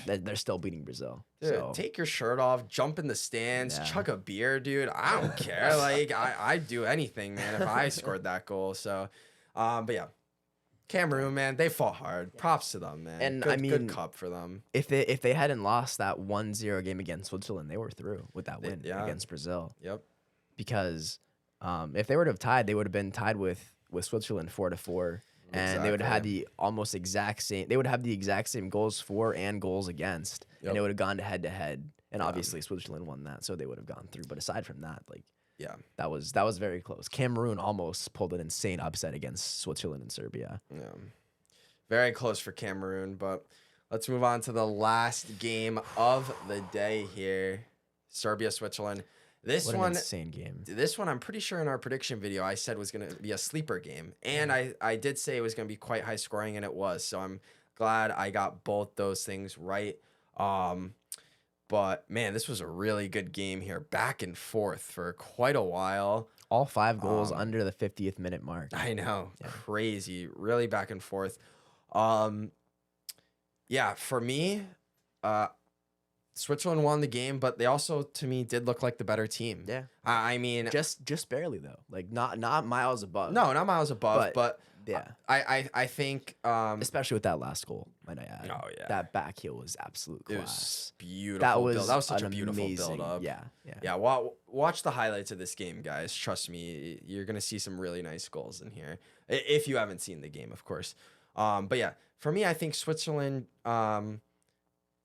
they're still beating Brazil. Dude, So take your shirt off, jump in the stands, Yeah. chug a beer, dude. I don't care. Like I'd do anything, man, if I scored that goal. So, but yeah, Cameroon, man, they fought hard. Props to them, man. And good, I mean, good cup for them. If they hadn't lost that 1-0 game against Switzerland, they were through with that win against Brazil. Yep. Because if they would have tied, they would have been tied with Switzerland 4-4, and they would have had the almost exact same. They would have the exact same goals for and goals against, and it would have gone to head to head. And obviously Switzerland won that, so they would have gone through. But aside from that, like, yeah, that was very close. Cameroon almost pulled an insane upset against Switzerland and Serbia. Yeah, very close for Cameroon. But let's move on to the last game of the day here: Serbia, Switzerland. What an insane game. This one, I'm pretty sure in our prediction video, I said was going to be a sleeper game. And I did say it was going to be quite high scoring, and it was. So I'm glad I got both those things right. But, man, this was a really good game here. Back and forth for quite a while. All 5 goals under the 50th minute mark. I know. Yeah. Crazy. Really back and forth. Yeah, for me, Switzerland won the game, but they also, to me, did look like the better team. Yeah. I mean, just barely though. Like not miles above. No, not miles above, but yeah. I think especially with that last goal, might I add. Oh yeah. That back heel was absolute class. It was beautiful. That was such a beautiful build up. Yeah. Watch the highlights of this game, guys. Trust me, you're gonna see some really nice goals in here. If you haven't seen the game, of course. But yeah, for me, I think Switzerland,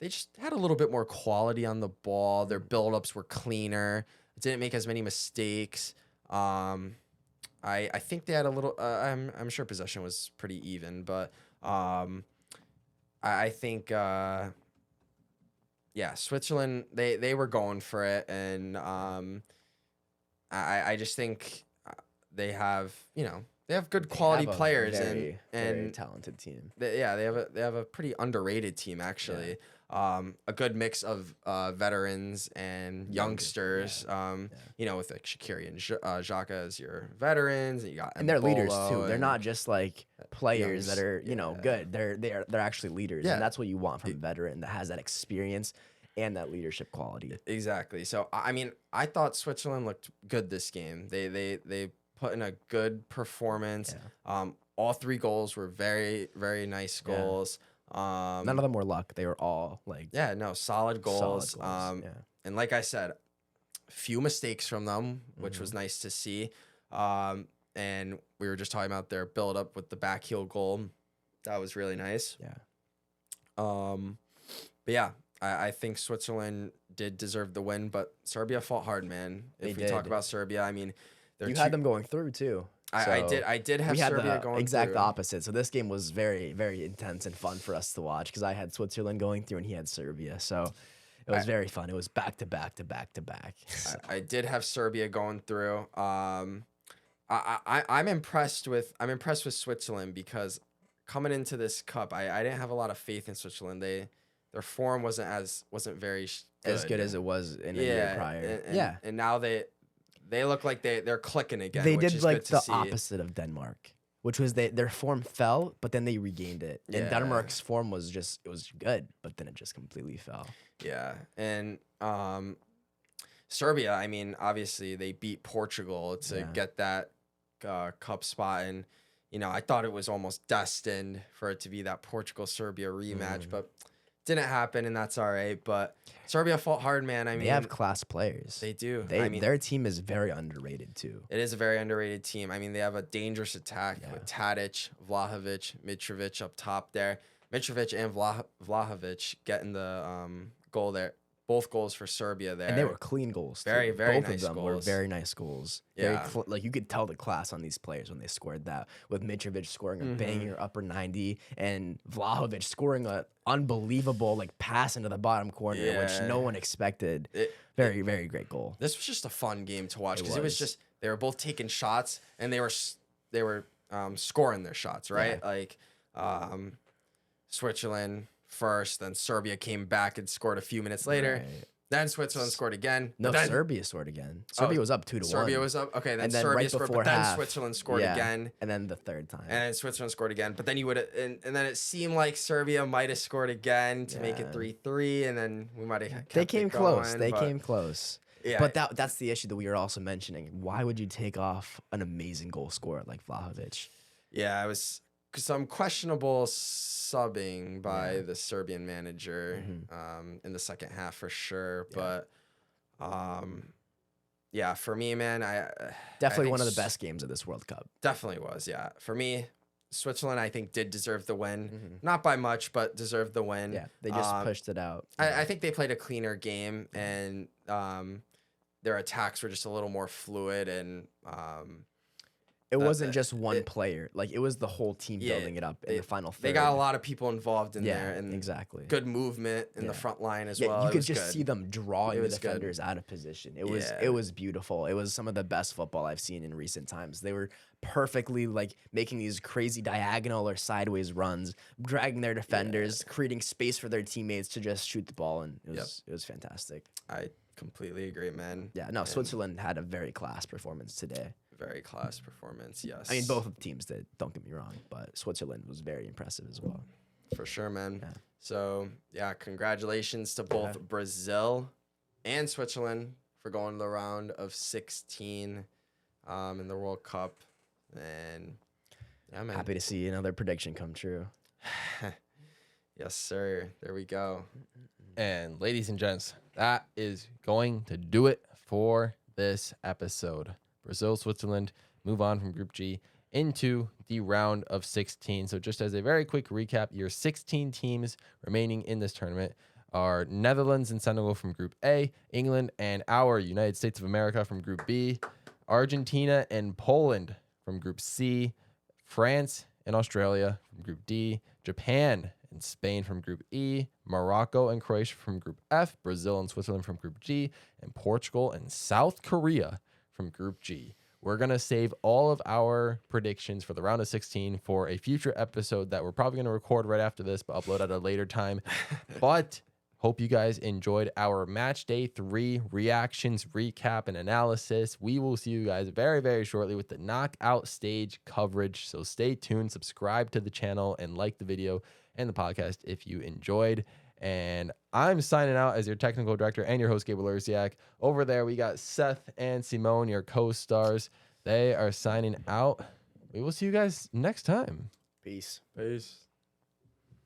they just had a little bit more quality on the ball. Their build-ups were cleaner. Didn't make as many mistakes. I think they had a little. I'm sure possession was pretty even, but I think Switzerland they were going for it, and I just think they have good quality players and very talented team. They have a pretty underrated team actually. Yeah. A good mix of veterans and youngsters. With like Shaqiri and Xhaka as your veterans, and you got and they're leaders Embolo too. They're not just like players that are good. They're actually leaders, and that's what you want from a veteran that has that experience and that leadership quality. Exactly. So I mean, I thought Switzerland looked good this game. They put in a good performance. Yeah. All 3 goals were very, very nice goals. None of them were luck. They were all like solid goals. And like I said, few mistakes from them, which was nice to see. And we were just talking about their build up with the back heel goal. That was really nice. Yeah. But yeah, I think Switzerland did deserve the win, but Serbia fought hard, man. If we talk about Serbia, I mean, you had them going through too. I did have Serbia going exact through. opposite. So this game was very, very intense and fun for us to watch because I had Switzerland going through and he had Serbia. So it was very fun. It was back to back to back to back. So. I did have Serbia going through. I'm impressed with Switzerland because coming into this cup, I didn't have a lot of faith in Switzerland. Their form wasn't very good. As good as it was in a year prior. And now they look like they're clicking again. They which did is like good to the see. opposite of Denmark, which was their form fell, but then they regained it. And Denmark's form was good, but then it just completely fell. Yeah, and Serbia. I mean, obviously they beat Portugal to get that cup spot, and I thought it was almost destined for it to be that Portugal-Serbia rematch, but didn't happen, and that's all right. But Serbia fought hard, man. I mean, they have class players. They do. Their team is very underrated too. It is a very underrated team. I mean, they have a dangerous attack with Tadic, Vlahovic, Mitrovic up top there. Mitrovic and Vlahovic getting the goal there. Both goals for Serbia there. And they were clean goals. Very, too. very Both nice of them goals. were very nice goals. Yeah. Like you could tell the class on these players when they scored that. With Mitrovic scoring a banger upper 90 and Vlahovic scoring a unbelievable pass into the bottom corner, which no one expected. Very, very great goal. This was just a fun game to watch because it was just they were both taking shots and they were scoring their shots, right? Yeah. Switzerland first, then Serbia came back and scored a few minutes later. Right. Then Switzerland scored again. No, Serbia scored again. Serbia was up 2-1. Serbia was up. Okay, then and then Serbia right scored, before but then half, Switzerland scored again. And then the third time. And then Switzerland scored again. But then you would and then it seemed like Serbia might have scored again to make it 3-3, and then we might have kept They came it going, close. They came close. Yeah. But that's the issue that we were also mentioning. Why would you take off an amazing goal scorer like Vlahovic? Yeah, I was some questionable subbing by the Serbian manager in the second half for sure. Yeah. But yeah, for me, man, I Definitely think one of the best games of this World Cup. definitely was. Yeah, for me, Switzerland, I think, did deserve the win. Not by much, but deserved the win. Yeah, they just pushed it out. I think they played a cleaner game, and their attacks were just a little more fluid, and it wasn't just one player. Like, it was the whole team building it up in the final third. They got a lot of people involved in there, and exactly. good movement in the front line as Yeah, well. you It could was just good. see them drawing the was good. defenders out of position. It was beautiful. It was some of the best football I've seen in recent times. They were perfectly like making these crazy diagonal or sideways runs, dragging their defenders, creating space for their teammates to just shoot the ball, and it was fantastic. I completely agree, man. Yeah, no, Switzerland had a very class performance today. Very class performance, yes. I mean, both of the teams did, don't get me wrong, but Switzerland was very impressive as well. For sure, man. Yeah. So, yeah, congratulations to both Brazil and Switzerland for going to the round of 16 in the World Cup. And, yeah, man. Happy to see another prediction come true. Yes, sir. There we go. And ladies and gents, that is going to do it for this episode. Brazil, Switzerland move on from Group G into the round of 16. So just as a very quick recap, your 16 teams remaining in this tournament are Netherlands and Senegal from Group A, England and our United States of America from Group B, Argentina and Poland from Group C, France and Australia from Group D, Japan and Spain from Group E, Morocco and Croatia from Group F, Brazil and Switzerland from Group G, and Portugal and South Korea from Group G. We're going to save all of our predictions for the round of 16 for a future episode that we're probably going to record right after this, but upload at a later time. But hope you guys enjoyed our match day 3 reactions, recap, and analysis. We will see you guys very, very shortly with the knockout stage coverage. So stay tuned, subscribe to the channel, and like the video and the podcast if you enjoyed. And I'm signing out as your technical director and your host, Gabriel Ursiak. Over there, we got Seth and Simone, your co-stars. They are signing out. We will see you guys next time. Peace. Peace.